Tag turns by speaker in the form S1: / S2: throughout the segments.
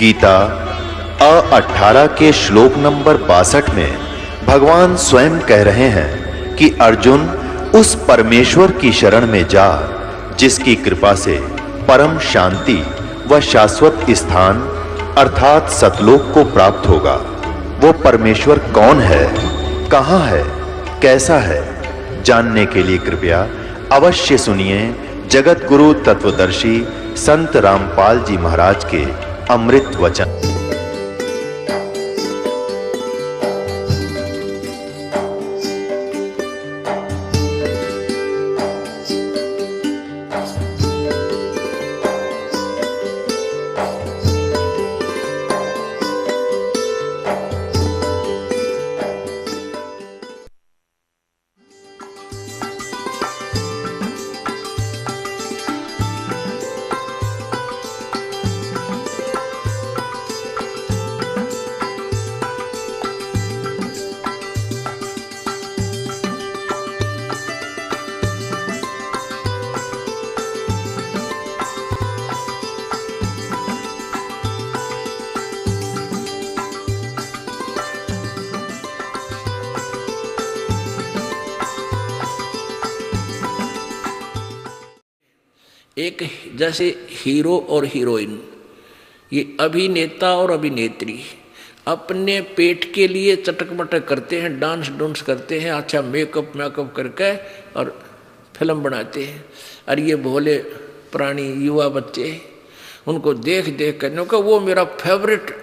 S1: गीता 18 के श्लोक नंबर 62 में भगवान स्वयं कह रहे हैं कि अर्जुन उस परमेश्वर की शरण में जा जिसकी कृपा से परम शांति व शाश्वत स्थान अर्थात सतलोक को प्राप्त होगा। वो परमेश्वर कौन है, कहां है, कैसा है, जानने के लिए कृपया अवश्य सुनिए जगत गुरु तत्वदर्शी संत रामपाल जी महाराज के अमृत वचन।
S2: एक जैसे हीरो और हीरोइन, ये अभिनेता और अभिनेत्री अपने पेट के लिए चटक मटक करते हैं, डांस डूंस करते हैं, अच्छा मेकअप करके और फिल्म बनाते हैं। और ये भोले प्राणी युवा बच्चे उनको देख देख कर का वो मेरा फेवरेट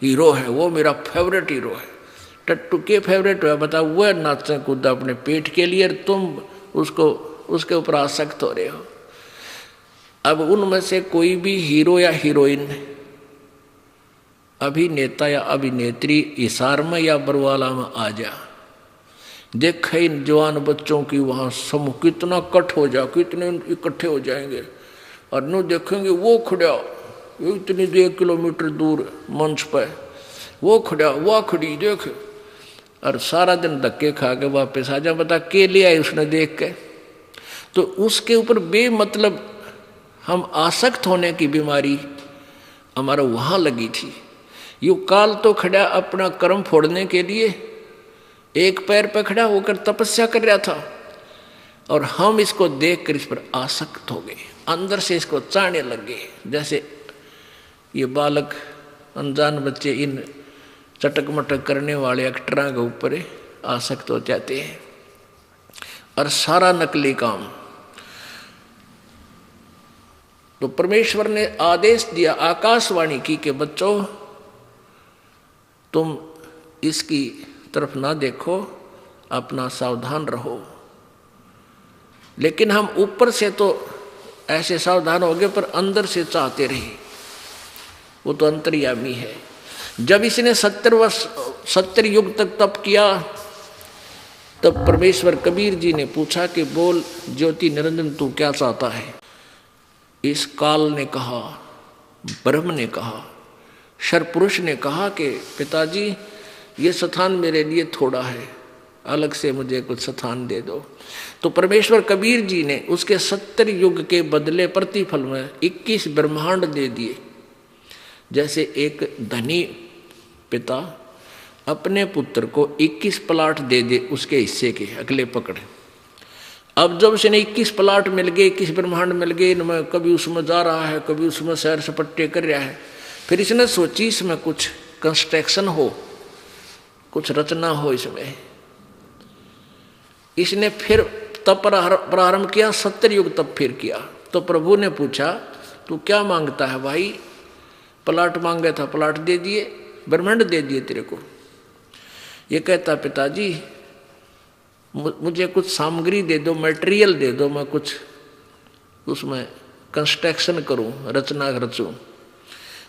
S2: हीरो है, वो मेरा फेवरेट हीरो है। टट्टू के फेवरेट है बताओ, वह नाचे कूदा अपने पेट के लिए, तुम उसके ऊपर आसक्त हो रहे हो। अब उनमें से कोई भी हीरो या हीरोइन, अभिनेता या अभिनेत्री इशार में या बरवाला में आ जा, देख इन जवान बच्चों की वहां समूह कितना कट हो जा, कितने इकट्ठे हो जाएंगे और नु देखेंगे वो खड़ा इतनी 1 किलोमीटर दूर मंच पर, वो खड़ा वह खड़ी देख, और सारा दिन धक्के खा के वापस आ जा। बता के ले आए उसने देख के। तो उसके ऊपर बेमतलब हम आसक्त होने की बीमारी हमारा वहां लगी थी। यू काल तो खड़ा अपना कर्म फोड़ने के लिए एक पैर पर खड़ा होकर तपस्या कर रहा था, और हम इसको देखकर इस पर आसक्त हो गए, अंदर से इसको चाहने लग गए। जैसे ये बालक अनजान बच्चे इन चटक मटक करने वाले एक्टरों के ऊपर आसक्त हो जाते हैं, और सारा नकली काम। तो परमेश्वर ने आदेश दिया, आकाशवाणी की कि बच्चों तुम इसकी तरफ ना देखो, अपना सावधान रहो। लेकिन हम ऊपर से तो ऐसे सावधान हो गए, पर अंदर से चाहते रहे। वो तो अंतर्यामी है। जब इसने 70 युग तक तप किया, तब परमेश्वर कबीर जी ने पूछा कि बोल ज्योति निरंजन तू क्या चाहता है। इस काल ने कहा, ब्रह्म ने कहा, शरपुरुष ने कहा कि पिताजी ये स्थान मेरे लिए थोड़ा है, अलग से मुझे कुछ स्थान दे दो। तो परमेश्वर कबीर जी ने उसके 70 युग के बदले प्रतिफल में 21 ब्रह्मांड दे दिए। जैसे एक धनी पिता अपने पुत्र को 21 प्लाट दे दे उसके हिस्से के अगले पकड़े। अब जब उसने 21 प्लाट मिल गए, 21 ब्रह्मांड मिल गए, इनमें कभी उसमें जा रहा है, कभी उसमें सैर सपट्टे कर रहा है। फिर इसने सोची इसमें कुछ कंस्ट्रक्शन हो, कुछ रचना हो इसमें। इसने फिर तप प्रारंभ किया, 70 युग तप फिर किया। तो प्रभु ने पूछा तू क्या मांगता है भाई। प्लाट मांगा था, प्लाट दे दिए, ब्रह्मांड दे दिए तेरे को। ये कहता पिताजी मुझे कुछ सामग्री दे दो, मटेरियल दे दो, मैं कुछ उसमें कंस्ट्रक्शन करूं, रचना रचूं।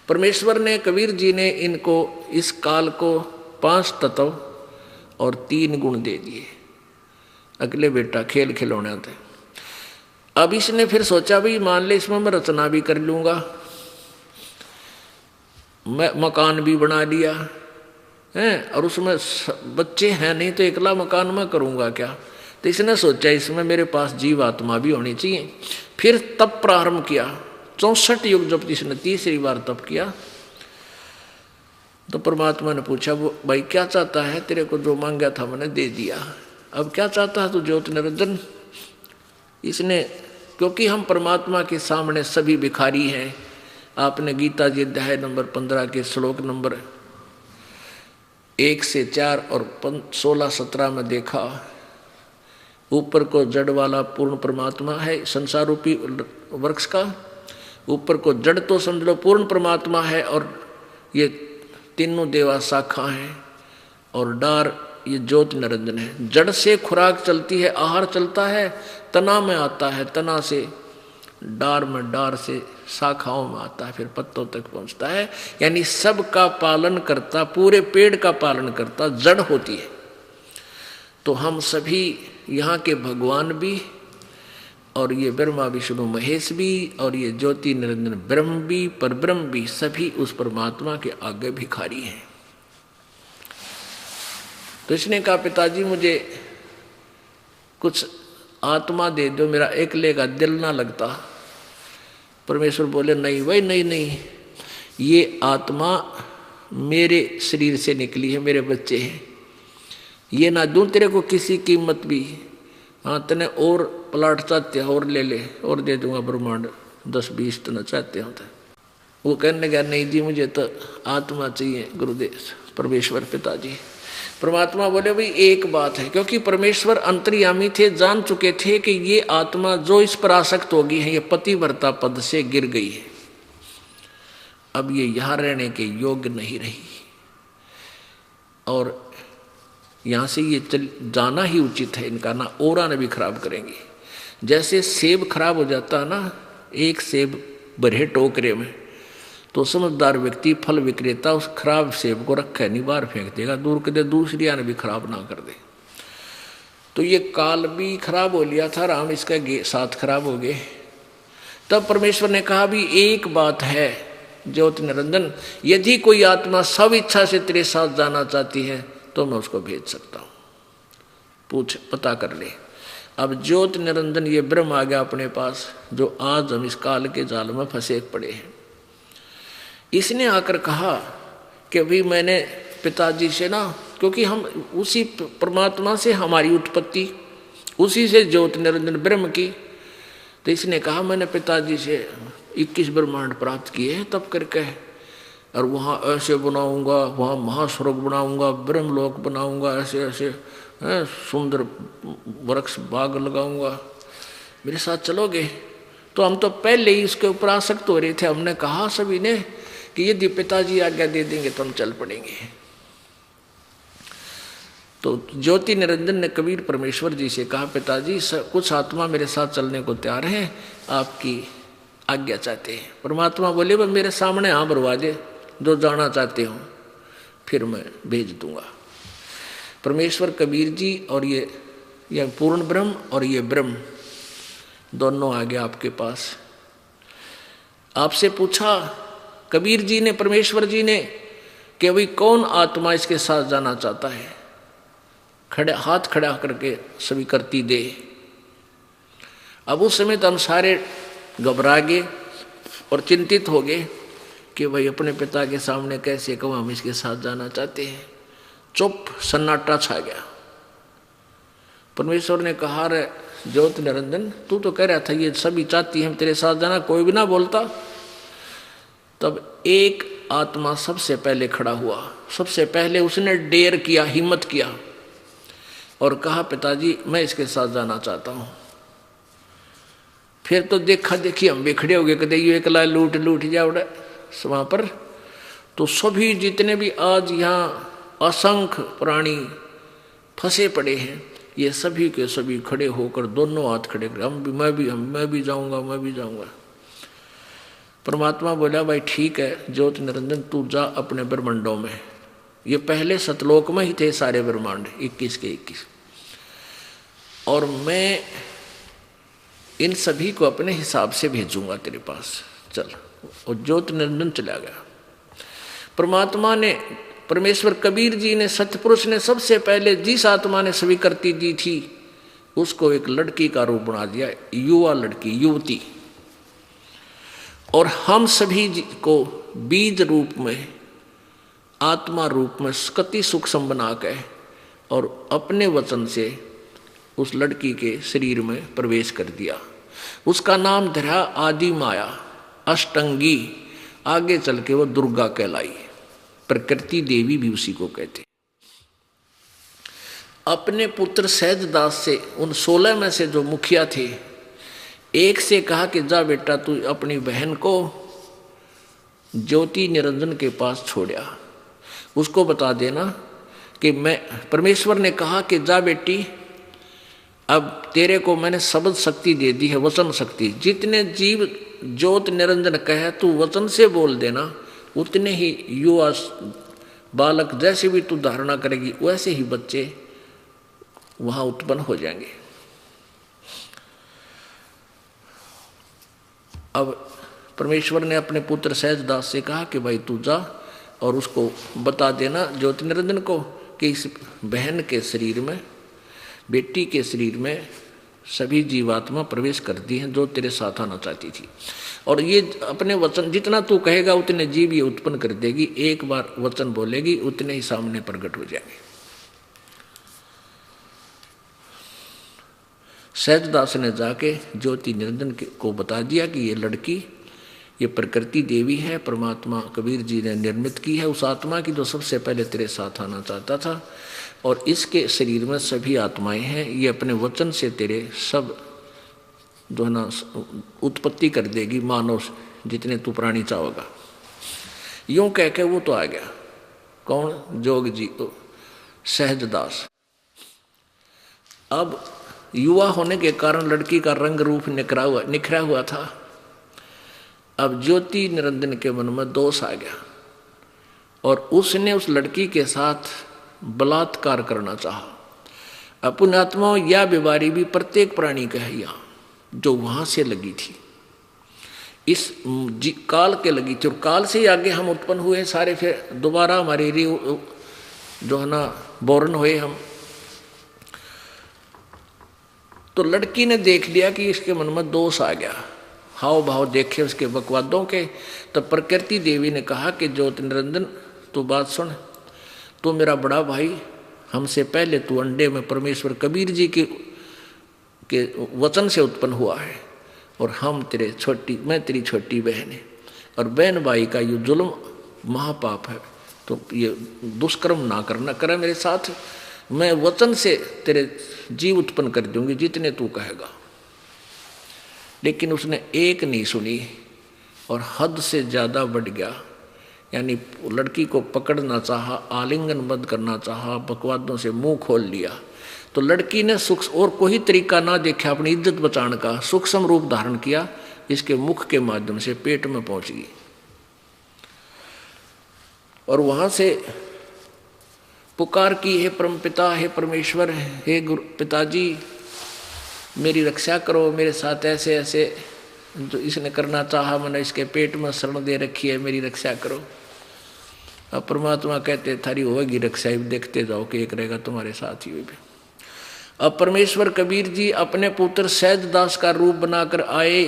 S2: परमेश्वर ने, कबीर जी ने इनको इस काल को 5 तत्व और 3 गुण दे दिए। अगले बेटा खेल खिलौने थे। अब इसने फिर सोचा भाई मान ले इसमें मैं रचना भी कर लूंगा, मैं मकान भी बना लिया है, और उसमें बच्चे हैं नहीं तो एकला मकान में करूंगा क्या। तो इसने सोचा इसमें मेरे पास जीव आत्मा भी होनी चाहिए। फिर तब प्रारंभ किया, 64 युग जब इसने तीसरी बार तप किया तो परमात्मा ने पूछा, वो भाई क्या चाहता है? तेरे को जो मांगा था मैंने दे दिया, अब क्या चाहता है तू ज्योत निरंजन? इसने, क्योंकि हम परमात्मा के सामने सभी भिखारी हैं। आपने गीता जी अध्याय नंबर 15 के श्लोक नंबर 1 से 4 और 16-17 में देखा, ऊपर को जड़ वाला पूर्ण परमात्मा है संसार रूपी वृक्ष का, ऊपर को जड़ तो समझ लो पूर्ण परमात्मा है, और ये तीनों देवा शाखा हैं, और डार ये ज्योत निरंजन है। जड़ से खुराक चलती है, आहार चलता है, तना में आता है, तना से डार में, डार से शाखाओं में आता है, फिर पत्तों तक पहुंचता है। यानी सबका पालन करता, पूरे पेड़ का पालन करता जड़ होती है। तो हम सभी यहाँ के भगवान भी, और ये ब्रह्मा विष्णु महेश भी, और ये ज्योति निरंजन ब्रह्म भी, परब्रह्म भी, सभी उस परमात्मा के आगे भिखारी हैं। तो इसने कहा, पिताजी मुझे कुछ आत्मा दे दो, मेरा एकले का दिल ना लगता। परमेश्वर बोले, नहीं भाई नहीं, ये आत्मा मेरे शरीर से निकली है, मेरे बच्चे हैं, ये ना दूं तेरे को किसी कीमत भी। हाँ तने और प्लाट चाहते हो और ले ले, और दे दूंगा ब्रह्मांड 10-20 तना चाहते हो तो। वो कहने लगा, नहीं जी मुझे तो आत्मा चाहिए गुरुदेव, परमेश्वर पिताजी। परमात्मा बोले, भाई एक बात है, क्योंकि परमेश्वर अंतर्यामी थे, जान चुके थे कि ये आत्मा जो इस पर आसक्त होगी है, ये पतिव्रता पद से गिर गई है, अब ये यहाँ रहने के योग्य नहीं रही, और यहाँ से ये जाना ही उचित है। इनका ना ओरा ने भी खराब करेंगे। जैसे सेब खराब हो जाता है ना, एक सेब भरे टोकरे में, तो समझदार व्यक्ति फल विक्रेता उस खराब सेब को रखे नहीं, बाहर फेंक देगा, दूर कर दे, दूसरी आने भी खराब ना कर दे। तो ये काल भी खराब हो लिया था, राम इसका साथ खराब हो गए। तब परमेश्वर ने कहा, भी एक बात है ज्योति निरंजन, यदि कोई आत्मा सब इच्छा से तेरे साथ जाना चाहती है तो मैं उसको भेज सकता हूँ, पूछ पता कर ले। अब ज्योत निरंजन ये ब्रह्म आ गया अपने पास, जो आज हम इस काल के जाल में फंसे पड़े हैं। इसने आकर कहा कि भाई मैंने पिताजी से ना, क्योंकि हम उसी परमात्मा से हमारी उत्पत्ति, उसी से ज्योत निरंजन ब्रह्म की, तो इसने कहा मैंने पिताजी से 21 ब्रह्मांड प्राप्त किए हैं तब करके, और वहाँ ऐसे बनाऊंगा, वहाँ महास्वर्ग बनाऊंगा, ब्रह्मलोक बनाऊंगा, ऐसे ऐसे सुंदर वृक्ष बाग लगाऊंगा, मेरे साथ चलोगे? तो हम तो पहले ही उसके ऊपर आसक्त हो रहे थे। हमने कहा सभी ने कि यदि पिताजी आज्ञा दे देंगे तो हम चल पड़ेंगे। तो ज्योति निरंजन ने कबीर परमेश्वर जी से कहा, पिताजी कुछ आत्मा मेरे साथ चलने को तैयार है, आपकी आज्ञा चाहते हैं। परमात्मा बोले, वह मेरे सामने हाँ भरवा दे, जो जाना चाहते हो फिर मैं भेज दूंगा। परमेश्वर कबीर जी और ये पूर्ण ब्रह्म और ये ब्रह्म दोनों आ गए आपके पास। आपसे पूछा कबीर जी ने, परमेश्वर जी ने, कि भाई कौन आत्मा इसके साथ जाना चाहता है? खड़े हाथ खड़ा करके सभी करती दे। अब उस समय तो हम सारे घबरा गए और चिंतित हो गए कि भाई अपने पिता के सामने कैसे कहूँ हम इसके साथ जाना चाहते हैं। चुप, सन्नाटा छा गया। परमेश्वर ने कहा, रे ज्योत निरंजन, तू तो कह रहा था ये सभी चाहती हैं तेरे साथ जाना, कोई भी ना बोलता। तब एक आत्मा सबसे पहले खड़ा हुआ, सबसे पहले उसने डेयर किया, हिम्मत किया और कहा, पिताजी मैं इसके साथ जाना चाहता हूँ। फिर तो देखा देखी हम भी खड़े हो गए, कदे ये एकला लूट जाओ वहाँ पर। तो सभी जितने भी आज यहाँ असंख्य प्राणी फंसे पड़े हैं, ये सभी के सभी खड़े होकर दोनों हाथ खड़े कर, मैं भी जाऊंगा। परमात्मा बोला, भाई ठीक है ज्योत निरंजन, तू जा अपने ब्रह्मांडों में। ये पहले सतलोक में ही थे सारे ब्रह्मांड 21 के 21, और मैं इन सभी को अपने हिसाब से भेजूंगा तेरे पास, चल। और ज्योत निरंजन चला गया। परमात्मा ने, परमेश्वर कबीर जी ने, सतपुरुष ने सबसे पहले जिस आत्मा ने स्वीकृति दी थी उसको एक लड़की का रूप बना दिया, युवा लड़की, युवती। और हम सभी को बीज रूप में, आत्मा रूप में कति सूक्ष्म बना के और अपने वचन से उस लड़की के शरीर में प्रवेश कर दिया। उसका नाम धरा आदि माया, अष्टंगी। आगे चल के वो दुर्गा कहलाई। प्रकृति देवी भी उसी को कहते। अपने पुत्र सहजदास से, उन 16 में से जो मुखिया थे, एक से कहा कि जा बेटा तू अपनी बहन को ज्योति निरंजन के पास छोड़ा, उसको बता देना कि मैं, परमेश्वर ने कहा कि जा बेटी अब तेरे को मैंने शब्द शक्ति दे दी है, वचन शक्ति। जितने जीव ज्योत निरंजन कहे तू वचन से बोल देना, उतने ही युवा बालक जैसे भी तू धारणा करेगी वैसे ही बच्चे वहां उत्पन्न हो जाएंगे। अब परमेश्वर ने अपने पुत्र सहजदास से कहा कि भाई तू जा और उसको बता देना ज्योति निरंजन को कि इस बहन के शरीर में, बेटी के शरीर में सभी जीवात्मा प्रवेश करती हैं जो तेरे साथ आना चाहती थी। और ये अपने वचन जितना तू कहेगा उतने जीव ये उत्पन्न कर देगी। एक बार वचन बोलेगी उतने ही सामने प्रकट हो जाएंगे। सहजदास ने जाके ज्योति निरंजन को बता दिया कि ये लड़की, ये प्रकृति देवी है, परमात्मा कबीर जी ने निर्मित की है, उस आत्मा की जो सबसे पहले तेरे साथ आना चाहता था। और इसके शरीर में सभी आत्माएं हैं, ये अपने वचन से तेरे सब जो है ना उत्पत्ति कर देगी, मानव जितने तू प्राणी चाहोगा। यूं कह के वो तो आ गया। कौन? जोग जी को सहजदास। अब युवा होने के कारण लड़की का रंग रूप निखरा हुआ था। अब ज्योति निरंजन के मन में दोष आ गया और उसने उस लड़की के साथ बलात्कार करना चाहा। अपनी आत्मा या बीमारी भी प्रत्येक प्राणी का है यहाँ, जो वहां से लगी थी, इस काल के लगी थी। और काल से ही आगे हम उत्पन्न हुए सारे, फिर दोबारा हमारे जो है ना बोर्न हुए हम। तो लड़की ने देख लिया कि इसके मन में दोष आ गया, हाव भाव देखे उसके बकवादों के। तब प्रकृति देवी ने कहा कि ज्योति निरंजन तू बात सुन, तू मेरा बड़ा भाई, हमसे पहले तू अंडे में परमेश्वर कबीर जी के वचन से उत्पन्न हुआ है और हम मैं तेरी छोटी बहन है। और बहन भाई का ये जुल्म महापाप है, तो ये दुष्कर्म ना करना करे मेरे साथ। मैं वचन से तेरे जीव उत्पन्न कर दूंगी जितने तू कहेगा। लेकिन उसने एक नहीं सुनी और हद से ज्यादा बढ़ गया। यानी लड़की को पकड़ना चाहा, आलिंगनबद्ध करना चाहा, बकवादों से मुंह खोल लिया। तो लड़की ने और कोई तरीका ना देखा अपनी इज्जत बचाने का, सूक्ष्म रूप धारण किया, इसके मुख के माध्यम से पेट में पहुंच गई। और वहां से पुकार की, हे परमपिता, हे परमेश्वर, हे गुरु पिताजी, मेरी रक्षा करो, मेरे साथ ऐसे ऐसे जो इसने करना चाहा, मैंने इसके पेट में शरण दे रखी है, मेरी रक्षा करो। अब परमात्मा कहते थारी होगी रक्षा, देखते जाओ कि एक रहेगा तुम्हारे साथ ही। अब परमेश्वर कबीर जी अपने पुत्र सहजदास का रूप बनाकर आए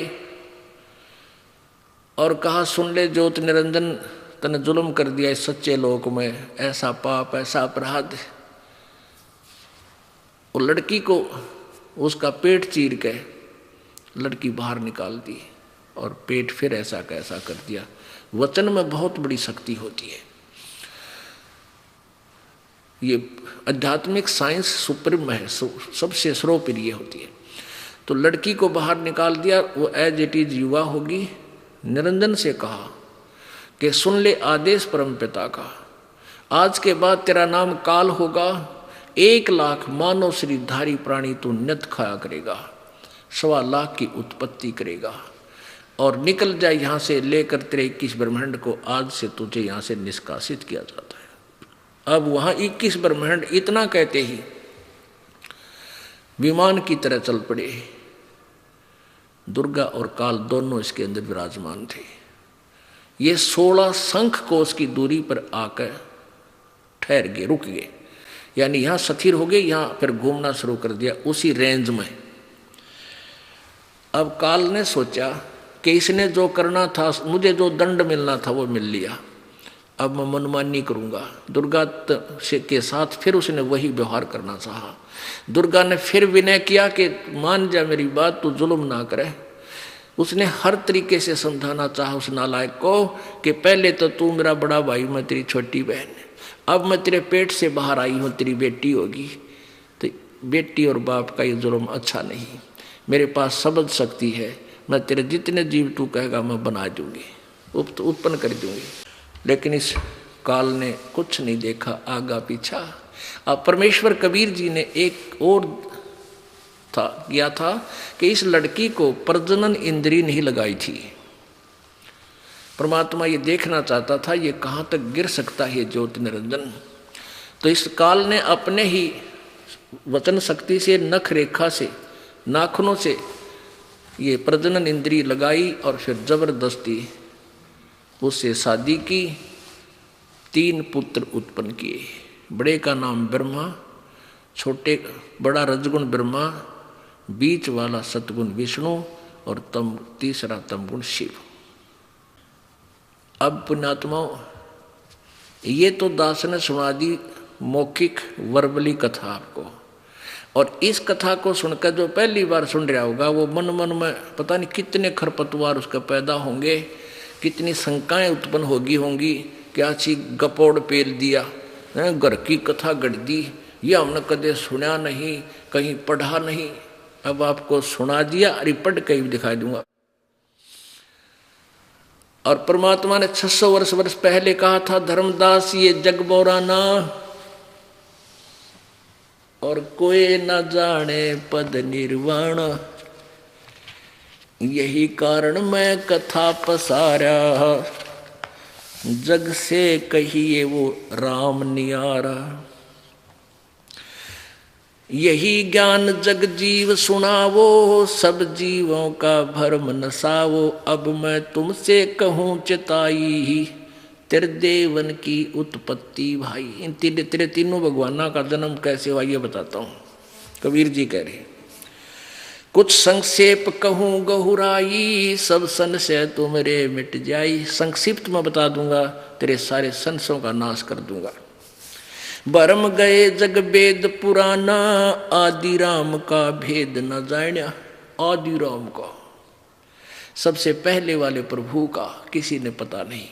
S2: और कहा, सुन ले ज्योति निरंजन, तने जुल्म कर दिया इस सच्चे लोक में, ऐसा पाप, ऐसा अपराध। वो लड़की को उसका पेट चीर के लड़की बाहर निकाल दी और पेट फिर ऐसा कैसा कर दिया। वचन में बहुत बड़ी शक्ति होती है। ये आध्यात्मिक साइंस सुप्रीम है, सबसे सर्वप्रिय होती है। तो लड़की को बाहर निकाल दिया, वो एज इट इज युवा होगी। निरंजन से कहा कि सुन ले आदेश परमपिता का, आज के बाद तेरा नाम काल होगा, 1 लाख मानव शरीरधारी प्राणी तू नित खाया करेगा, 1.25 लाख की उत्पत्ति करेगा और निकल जाए यहाँ से, लेकर तेरे 21 ब्रह्मांड को आज से तुझे यहाँ से निष्कासित किया जाता है। अब वहाँ 21 ब्रह्मांड इतना कहते ही विमान की तरह चल पड़े। दुर्गा और काल दोनों इसके अंदर विराजमान थे। ये 16 शंख कोश की दूरी पर आकर ठहर गए, रुक गए, यानी यहां स्थिर हो गए, यहां फिर घूमना शुरू कर दिया उसी रेंज में। अब काल ने सोचा कि इसने जो करना था, मुझे जो दंड मिलना था वो मिल लिया, अब मैं मनमानी करूँगा। दुर्गा के साथ फिर उसने वही व्यवहार करना चाहा। दुर्गा ने फिर विनय किया कि मान जा मेरी बात, तू जुल्म ना करे। उसने हर तरीके से समझाना चाहा उस नालायक को कि पहले तो तू मेरा बड़ा भाई, मैं तेरी छोटी बहन, अब मैं तेरे पेट से बाहर आई हूँ, तेरी बेटी होगी, तो बेटी और बाप का ये जुल्म अच्छा नहीं। मेरे पास समझ शक्ति है, मैं तेरे जितने जीव तू कहेगा मैं बना दूंगी, उत्पन्न कर दूंगी। लेकिन इस काल ने कुछ नहीं देखा आगा पीछा। अब परमेश्वर कबीर जी ने एक और किया था कि इस लड़की को प्रजनन इंद्री नहीं लगाई थी। परमात्मा ये देखना चाहता था ये कहाँ तक गिर सकता है ज्योति निरंजन। तो इस काल ने अपने ही वचन शक्ति से, नख रेखा से, नाखूनों से ये प्रजनन इंद्री लगाई और फिर जबरदस्ती उससे शादी की। 3 पुत्र उत्पन्न किए। बड़े का नाम ब्रह्मा, बड़ा रजगुण ब्रह्मा, बीच वाला सतगुण विष्णु और तीसरा तमगुण शिव। अब पुण्यात्माओं, ये तो दास ने सुना दी मौखिक वर्बली कथा आपको, और इस कथा को सुनकर जो पहली बार सुन रहा होगा वो मन में पता नहीं कितने खरपतवार उसका पैदा होंगे, कितनी शंकाएं उत्पन्न होंगी। क्या चीज गपोड़ पेल दिया, घर की कथा गढ़ दी, ये हमने कदे सुना नहीं, कहीं पढ़ा नहीं। अब आपको सुना दिया, अरे पढ़ के भी दिखाई दूंगा। और परमात्मा ने 600 वर्ष पहले कहा था, धर्मदास ये जग बोराना और कोई न जाने पद निर्वाण, यही कारण मैं कथा पसारा, जग से कहिए वो राम नियारा। यही ज्ञान जग जीव सुनावो, सब जीवों का भरम नसावो। अब मैं तुमसे कहूँ चिताई, तेरे देवन की उत्पत्ति भाई। इन तेरे तीनों भगवाना का जन्म कैसे हुआ ये बताता हूँ। कबीर जी कह रहे, कुछ संक्षेप कहूँ गहुराई, सब संशय तुमरे मिट जाई। संक्षिप्त में बता दूंगा, तेरे सारे संशयों का नाश कर दूंगा। भरम गए जग वेद पुराना, आदि राम का भेद न जान्या। आदि राम का, सबसे पहले वाले प्रभु का किसी ने पता नहीं।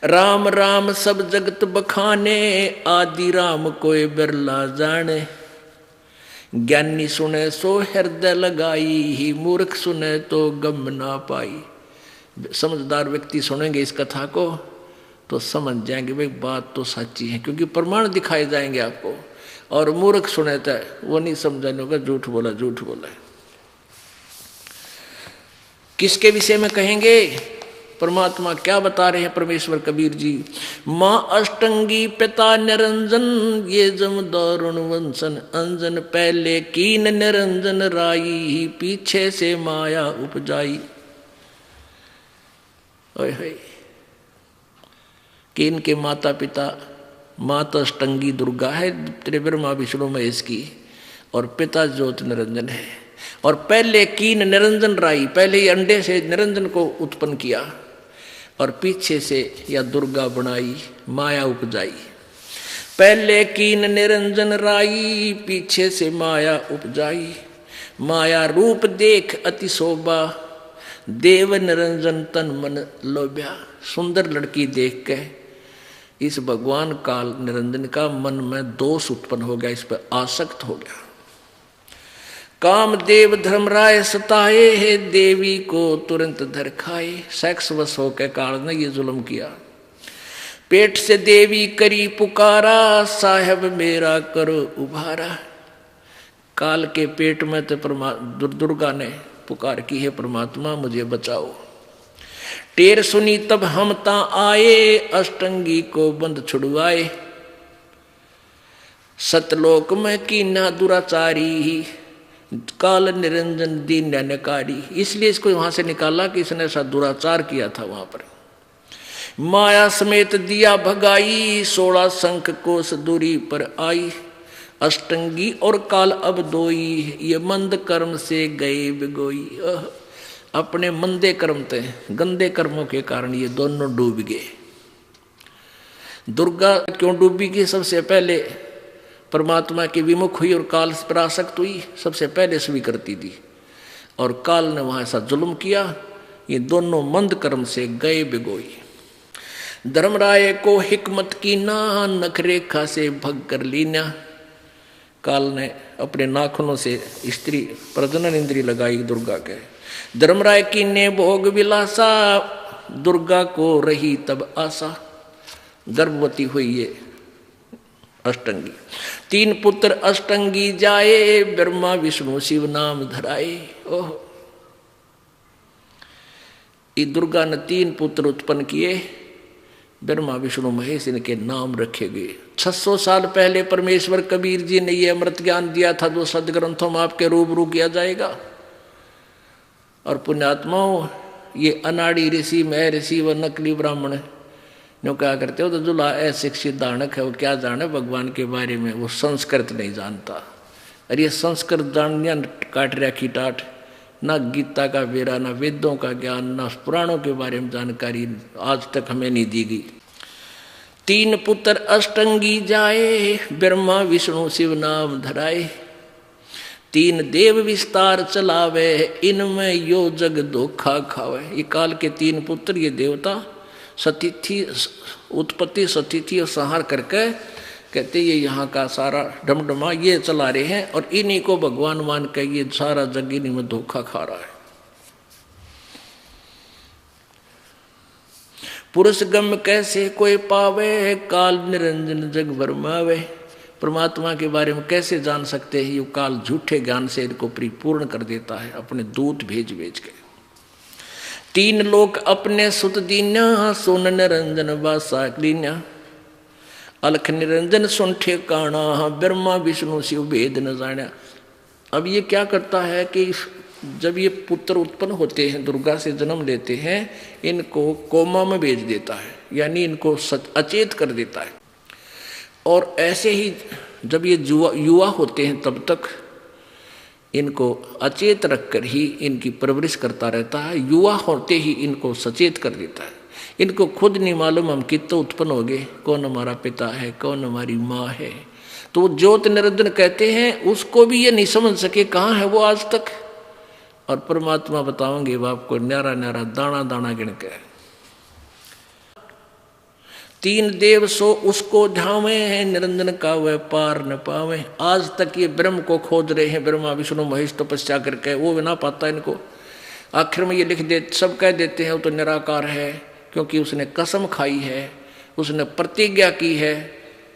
S2: राम राम सब जगत बखाने, आदि राम कोई बिरला जाने। ज्ञानी सुने सो हृदय लगाई, ही मूर्ख सुने तो गम ना पाई। समझदार व्यक्ति सुनेंगे इस कथा को तो समझ जाएंगे भाई बात तो सच्ची है, क्योंकि प्रमाण दिखाए जाएंगे आपको। और मूर्ख सुने तो वो नहीं समझाने होगा, झूठ बोला झूठ बोला। किसके विषय में कहेंगे? परमात्मा क्या बता रहे हैं परमेश्वर कबीर जी? माँ अष्टंगी पिता निरंजन, ये जम दारुण वंशन अंजन। पहले कीन निरंजन राई, पीछे से माया उपजाई। ओए होए, कीन के माता पिता, माता अष्टंगी दुर्गा है, त्रिब्रह्मा विष्णु महेश की, और पिता ज्योति निरंजन है। और पहले कीन निरंजन राई, पहले ही अंडे से निरंजन को उत्पन्न किया और पीछे से या दुर्गा बनाई, माया उपजाई। पहले कीन निरंजन राई, पीछे से माया उपजाई। माया रूप देख अति शोभा, देव निरंजन तन मन लोभ्या। सुंदर लड़की देख के इस भगवान काल निरंजन का मन में दोष उत्पन्न हो गया, इस पर आसक्त हो गया। कामदेव धर्मराय सताए है, देवी को तुरंत धर खाए। सेक्स वश हो के काल ने ये जुल्म किया। पेट से देवी करी पुकारा, साहब मेरा करो उभारा। काल के पेट में तो दुर्गा ने पुकार की है, परमात्मा मुझे बचाओ। टेर सुनी तब हम ता आए, अष्टंगी को बंद छुड़वाए। सतलोक में कीना दुराचारी, काल निरंजन दीन नकारी। इसलिए इसको वहां से निकाला कि इसने ऐसा दुराचार किया था वहां पर। माया समेत दिया भगाई, 16 शंख कोस दूरी पर आई। अष्टंगी और काल अब दोई, ये मंद कर्म से गए बिगोई। अपने मंदे कर्म थे, गंदे कर्मों के कारण ये दोनों डूब गए। दुर्गा क्यों डूबी गई? सबसे पहले परमात्मा की विमुख हुई और काल पर आसक्त हुई, सबसे पहले स्वीकृति दी और काल ने वहां ऐसा जुल्म किया, ये दोनों मंद कर्म से गए बिगोई। धर्मराय को हिकमत की ना, नखरेखा से भग कर लीना। काल ने अपने नाखूनों से स्त्री प्रजनन इंद्री लगाई दुर्गा के। धर्मराय की ने भोग विलासा, दुर्गा को रही तब आशा। गर्भवती हुई ये अष्टंगी। 3 पुत्र अष्टंगी जाए, ब्रह्मा विष्णु शिव नाम धराए। ओह, ये दुर्गा ने 3 पुत्र उत्पन्न किए, ब्रह्मा विष्णु महेश इनके नाम रखे गए। 600 साल पहले परमेश्वर कबीर जी ने ये अमृत ज्ञान दिया था जो सदग्रंथों में आपके रूबरू किया जाएगा। और पुण्यात्माओं, ये अनाड़ी ऋषि मह ऋषि व नकली ब्राह्मण जो क्या करते हो, तो जुला अशिक्षित दानक है, वो क्या जाने भगवान के बारे में, वो संस्कृत नहीं जानता। अरे ये संस्कृत जानना काट रहा की टाट, ना गीता का बेरा, ना वेदों का ज्ञान, ना पुराणों के बारे में जानकारी आज तक हमें नहीं दी गई। 3 पुत्र अष्टंगी जाए, ब्रह्मा विष्णु शिव नाम धराए। 3 देव विस्तार चलावे, इनमें यो जग धोखा खावे। ये काल के 3 पुत्र, ये देवता सतिथि उत्पत्ति सतिथि और संहार करके कहते ये यहाँ का सारा डमडमा ये चला रहे हैं और इन्हीं को भगवान मान के ये सारा जग इन्हीं में धोखा खा रहा है। पुरुष गम कैसे कोई पावे, काल निरंजन जग भरमावे। परमात्मा के बारे में कैसे जान सकते हैं? ये काल झूठे ज्ञान से इनको परिपूर्ण कर देता है अपने दूत भेज भेज के। 3 लोक अपने सुत दीन्या, सोन निरंजन बासा लीन्या। अलख निरंजन सुन ठेकाना, ब्रह्मा विष्णु शिव भेद न जाना। अब ये क्या करता है कि जब ये पुत्र उत्पन्न होते हैं, दुर्गा से जन्म लेते हैं, इनको कोमा में भेज देता है, यानी इनको अचेत कर देता है। और ऐसे ही जब ये युवा होते हैं तब तक इनको अचेत रखकर ही इनकी परवरिश करता रहता है। युवा होते ही इनको सचेत कर देता है। इनको खुद नहीं मालूम हम कितना उत्पन्न हो गए, कौन हमारा पिता है, कौन हमारी माँ है। तो वो ज्योत निरंजन कहते हैं, उसको भी ये नहीं समझ सके कहाँ है वो आज तक। और परमात्मा बताओगे वो आपको न्यारा न्यारा दाना दाना गिन के। 3 देव सो उसको ढावे, निरंजन का वह पार न पावे। आज तक ये ब्रह्म को खोज रहे हैं, ब्रह्मा विष्णु महेश तपस्या करके, वो ना पाता इनको। आखिर में ये लिख दे, सब कह देते हैं वो तो निराकार है, क्योंकि उसने कसम खाई है, उसने प्रतिज्ञा की है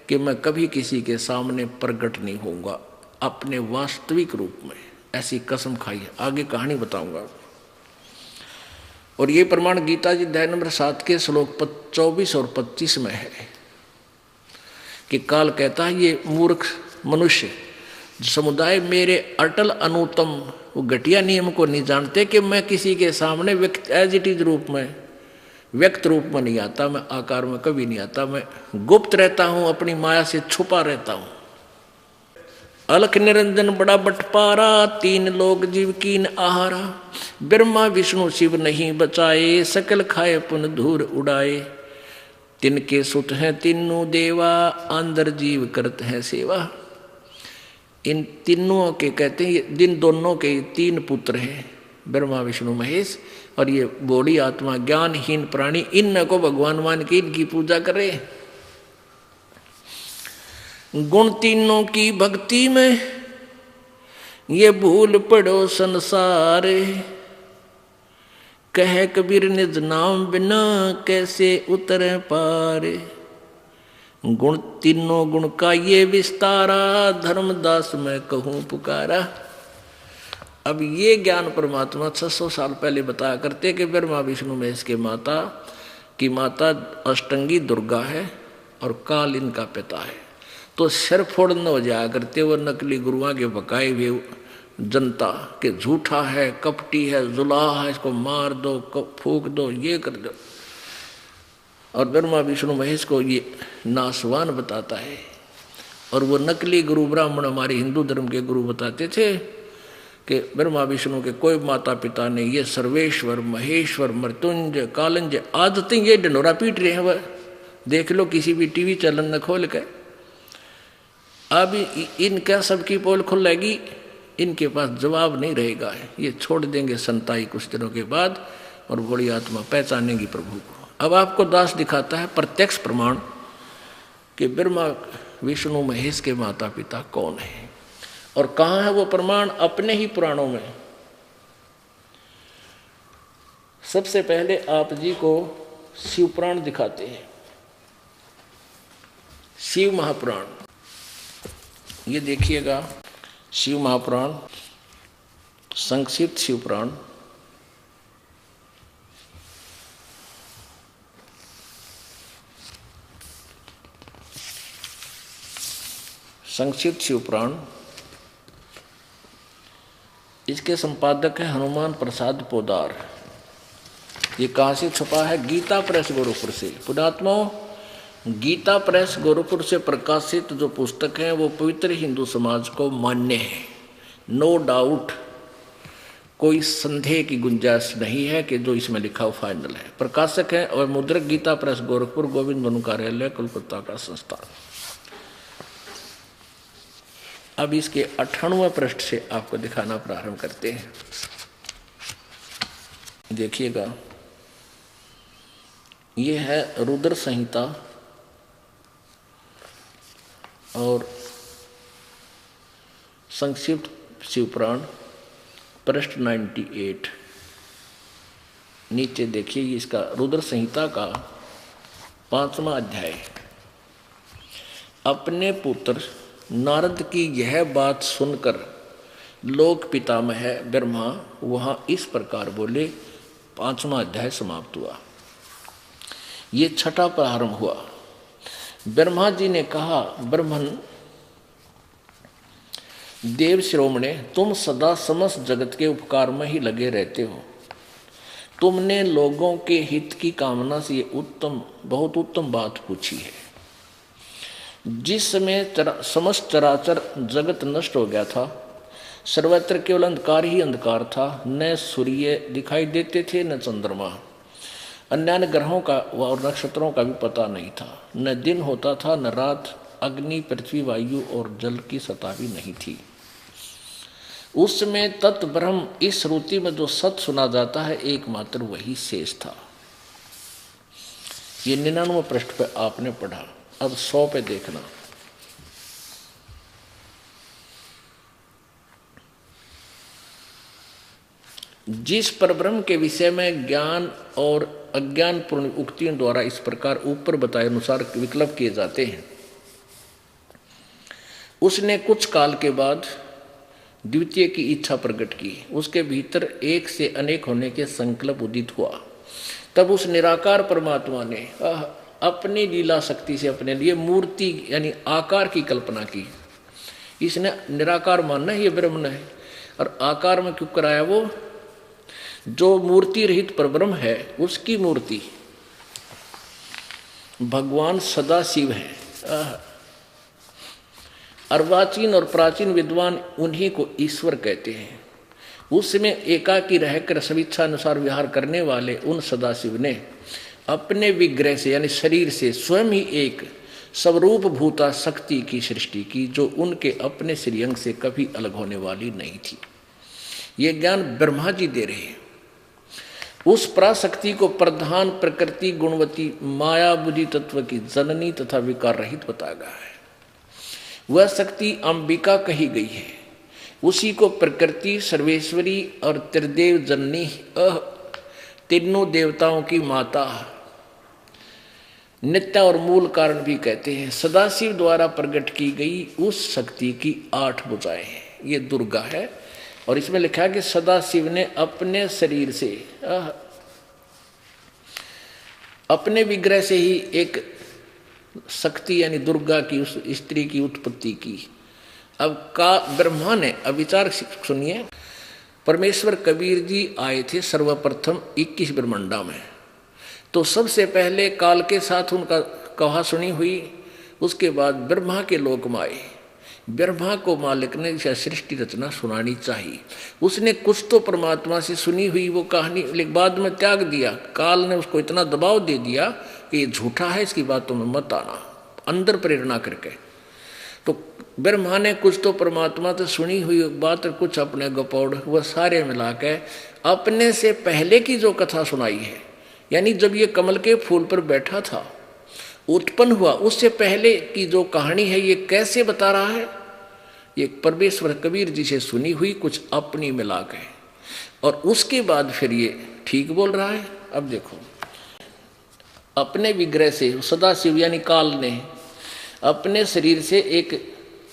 S2: कि मैं कभी किसी के सामने प्रकट नहीं होऊंगा अपने वास्तविक रूप में। ऐसी कसम खाई है। आगे कहानी बताऊंगा। और ये प्रमाण गीता जी अध्याय नंबर 7 के श्लोक 24 और 25 में है कि काल कहता है ये मूर्ख मनुष्य समुदाय मेरे अटल अनुतम वो घटिया नियम को नहीं जानते कि मैं किसी के सामने व्यक्त एज इट इज रूप में व्यक्त रूप में नहीं आता, मैं आकार में कभी नहीं आता, मैं गुप्त रहता हूं, अपनी माया से छुपा रहता हूं। अलख निरंजन बड़ा बटपारा, 3 लोग जीव कीन आहारा। ब्रह्मा विष्णु शिव नहीं बचाए, सकल खाए पुन धूर उड़ाए। तिनके सुत हैं तीनों देवा, अंदर जीव करते हैं सेवा। इन तीनों के कहते हैं, दिन दोनों के 3 पुत्र हैं, ब्रह्मा विष्णु महेश। और ये बॉडी आत्मा ज्ञानहीन प्राणी, इन को भगवान मान के इनकी पूजा करे। गुण तीनों की भक्ति में ये भूल पड़ो संसार। कह कबीर निज नाम बिना कैसे उतरे पार। गुण तीनों गुण का ये विस्तारा, धर्मदास मैं कहूँ पुकारा। अब ये ज्ञान परमात्मा 600 साल पहले बताया करते कि ब्रह्मा विष्णु महेश के माता की माता अष्टंगी दुर्गा है और काल इनका पिता है। तो सिर फोड़न हो जाया करते वो नकली गुरुओं के बकाए हुए जनता के झूठा है, कपटी है, जुलाहा है, इसको मार दो, फूक दो, ये कर दो। और ब्रह्मा विष्णु महेश को ये नासवान बताता है। और वो नकली गुरु ब्राह्मण हमारे हिंदू धर्म के गुरु बताते थे कि ब्रह्मा विष्णु के कोई माता पिता नहीं, ये सर्वेश्वर महेश्वर मृत्युंजय कालंजय आदतें ये ढिंढोरा पीट रहे हैं। वह देख लो किसी भी टीवी चैनल न खोल के, अब इनका सबकी पोल खुलेगी, इनके पास जवाब नहीं रहेगा। ये छोड़ देंगे संताई कुछ दिनों के बाद और बड़ी आत्मा पहचानेगी प्रभु को। अब आपको दास दिखाता है प्रत्यक्ष प्रमाण कि ब्रह्मा विष्णु महेश के माता पिता कौन है और कहाँ है वो प्रमाण। अपने ही पुराणों में सबसे पहले आप जी को शिव पुराण दिखाते हैं, शिव महापुराण। ये देखिएगा शिव महापुराण, संक्षिप्त शिव पुराण, संक्षिप्त शिव पुराण। इसके संपादक है हनुमान प्रसाद पोदार। ये कहाँ से छपा है? गीता प्रेस गोरखपुर से। पुणात्माओं, गीता प्रेस गोरखपुर से प्रकाशित जो पुस्तक है वो पवित्र हिंदू समाज को मान्य है, नो डाउट, कोई संदेह की गुंजाइश नहीं है कि जो इसमें लिखा हो फाइनल है। प्रकाशक है और मुद्रक गीता प्रेस गोरखपुर, गोविंद बनु कार्यालय, कोलकाता का संस्थान। अब इसके 98वें पृष्ठ से आपको दिखाना प्रारंभ करते हैं। देखिएगा, ये है रुद्र संहिता और संक्षिप्त शिवपुराण, पृष्ठ 98। नीचे देखिए, इसका रुद्र संहिता का 5वां अध्याय। अपने पुत्र नारद की यह बात सुनकर लोक पितामह ब्रह्मा वहाँ इस प्रकार बोले। 5वां अध्याय समाप्त हुआ। ये छठा प्रारंभ हुआ। ब्रह्मा जी ने कहा, ब्रह्मन देव शिरोमणे, तुम सदा समस्त जगत के उपकार में ही लगे रहते हो। तुमने लोगों के हित की कामना से ये बहुत उत्तम बात पूछी है। जिस समय समस्त चराचर जगत नष्ट हो गया था, सर्वत्र केवल अंधकार ही अंधकार था। न सूर्य दिखाई देते थे, न चंद्रमा, अन्य ग्रहों का और नक्षत्रों का भी पता नहीं था। न दिन होता था न रात, अग्नि पृथ्वी वायु और जल की सत्ता भी नहीं थी। उस समय तत् ब्रह्म, इस श्रुति में जो सत्य सुना जाता है एकमात्र वही शेष था। ये 99वें पृष्ठ पे आपने पढ़ा। अब 100 पे देखना। जिस परब्रह्म के विषय में ज्ञान और अज्ञान पूर्ण उक्तियों द्वारा इस प्रकार ऊपर बताए अनुसार विकल्प किए जाते हैं, उसने कुछ काल के बाद द्वितीय की इच्छा प्रकट की। उसके भीतर एक से अनेक होने के संकल्प उदित हुआ। तब उस निराकार परमात्मा ने अपनी लीला शक्ति से अपने लिए मूर्ति यानी आकार की कल्पना की। इसने निराकार मानना है, ये ब्रह्म है, और आकार में क्यों कराया? वो जो मूर्ति रहित परब्रह्म है उसकी मूर्ति भगवान सदा शिव है। अर्वाचीन और प्राचीन विद्वान उन्हीं को ईश्वर कहते हैं। उसमें एकाकी रहकर स्वेच्छा अनुसार विहार करने वाले उन सदाशिव ने अपने विग्रह से यानी शरीर से स्वयं ही एक स्वरूप भूता शक्ति की सृष्टि की, जो उनके अपने श्रीअंग से कभी अलग होने वाली नहीं थी। ये ज्ञान ब्रह्मा जी दे रहे हैं। उस पराशक्ति को प्रधान प्रकृति गुणवती माया बुद्धि तत्व की जननी तथा विकार रहित बताया गया है। वह शक्ति अंबिका कही गई है। उसी को प्रकृति, सर्वेश्वरी और त्रिदेव जननी, तीनों देवताओं की माता, नित्य और मूल कारण भी कहते हैं। सदाशिव द्वारा प्रकट की गई उस शक्ति की 8 भुजाएं हैं। ये दुर्गा है और इसमें लिखा है कि सदाशिव ने अपने शरीर से अपने विग्रह से ही एक शक्ति यानी दुर्गा की उस स्त्री की उत्पत्ति की। अब का ब्रह्मा ने, अब विचार सुनिए, परमेश्वर कबीर जी आए थे सर्वप्रथम 21 ब्रह्मंडा में। तो सबसे पहले काल के साथ उनका कहा सुनी हुई, उसके बाद ब्रह्मा के लोक में आए। ब्रह्मा को मालिक ने यह सृष्टि रचना सुनानी चाहिए। उसने कुछ तो परमात्मा से सुनी हुई वो कहानी, लेकिन बाद में त्याग दिया। काल ने उसको इतना दबाव दे दिया कि ये झूठा है, इसकी बातों में मत आना, अंदर प्रेरणा करके। तो ब्रह्मा ने कुछ तो परमात्मा से सुनी हुई बात और कुछ अपने गपौड़, वह सारे मिला के अपने से पहले की जो कथा सुनाई है, यानी जब ये कमल के फूल पर बैठा था, उत्पन्न हुआ, उससे पहले की जो कहानी है ये कैसे बता रहा है। ये परमेश्वर कबीर जी से सुनी हुई कुछ अपनी मिला के, और उसके बाद फिर ये ठीक बोल रहा है। अब देखो, अपने विग्रह से सदाशिव यानी काल ने अपने शरीर से एक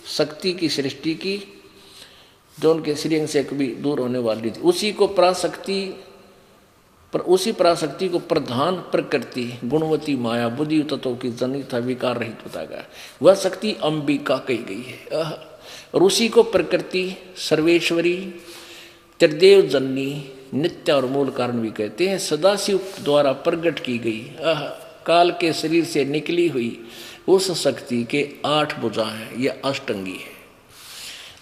S2: शक्ति की सृष्टि की जो उनके श्रीअंग से कभी दूर होने वाली थी। उसी को उसी पराशक्ति को प्रधान प्रकृति गुणवती माया बुद्धि तत्वों की जनित था विकार रहित बताया गया। वह शक्ति अंबिका कही गई है। और उसी को प्रकृति सर्वेश्वरी त्रिदेव जननी नित्य और मूल कारण भी कहते हैं। सदाशिव द्वारा प्रकट की गई काल के शरीर से निकली हुई उस शक्ति के 8 भुजा हैं, यह अष्टंगी है।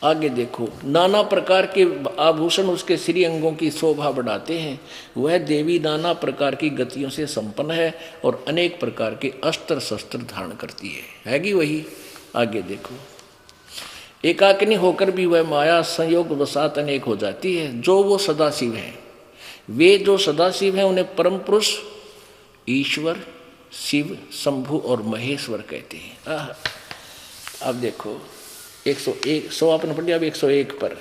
S2: आगे देखो, नाना प्रकार के आभूषण उसके श्री अंगों की शोभा बढ़ाते हैं। वह देवी नाना प्रकार की गतियों से संपन्न है और अनेक प्रकार के अस्त्र शस्त्र धारण करती है कि वही। आगे देखो, एकाकिनी होकर भी वह माया संयोग वसात अनेक हो जाती है। जो वो सदाशिव है, वे जो सदाशिव हैं उन्हें परम पुरुष ईश्वर शिव शंभु और महेश्वर कहते हैं। अब देखो 101 100 आपने पढ़ लिया। अब 101 पर,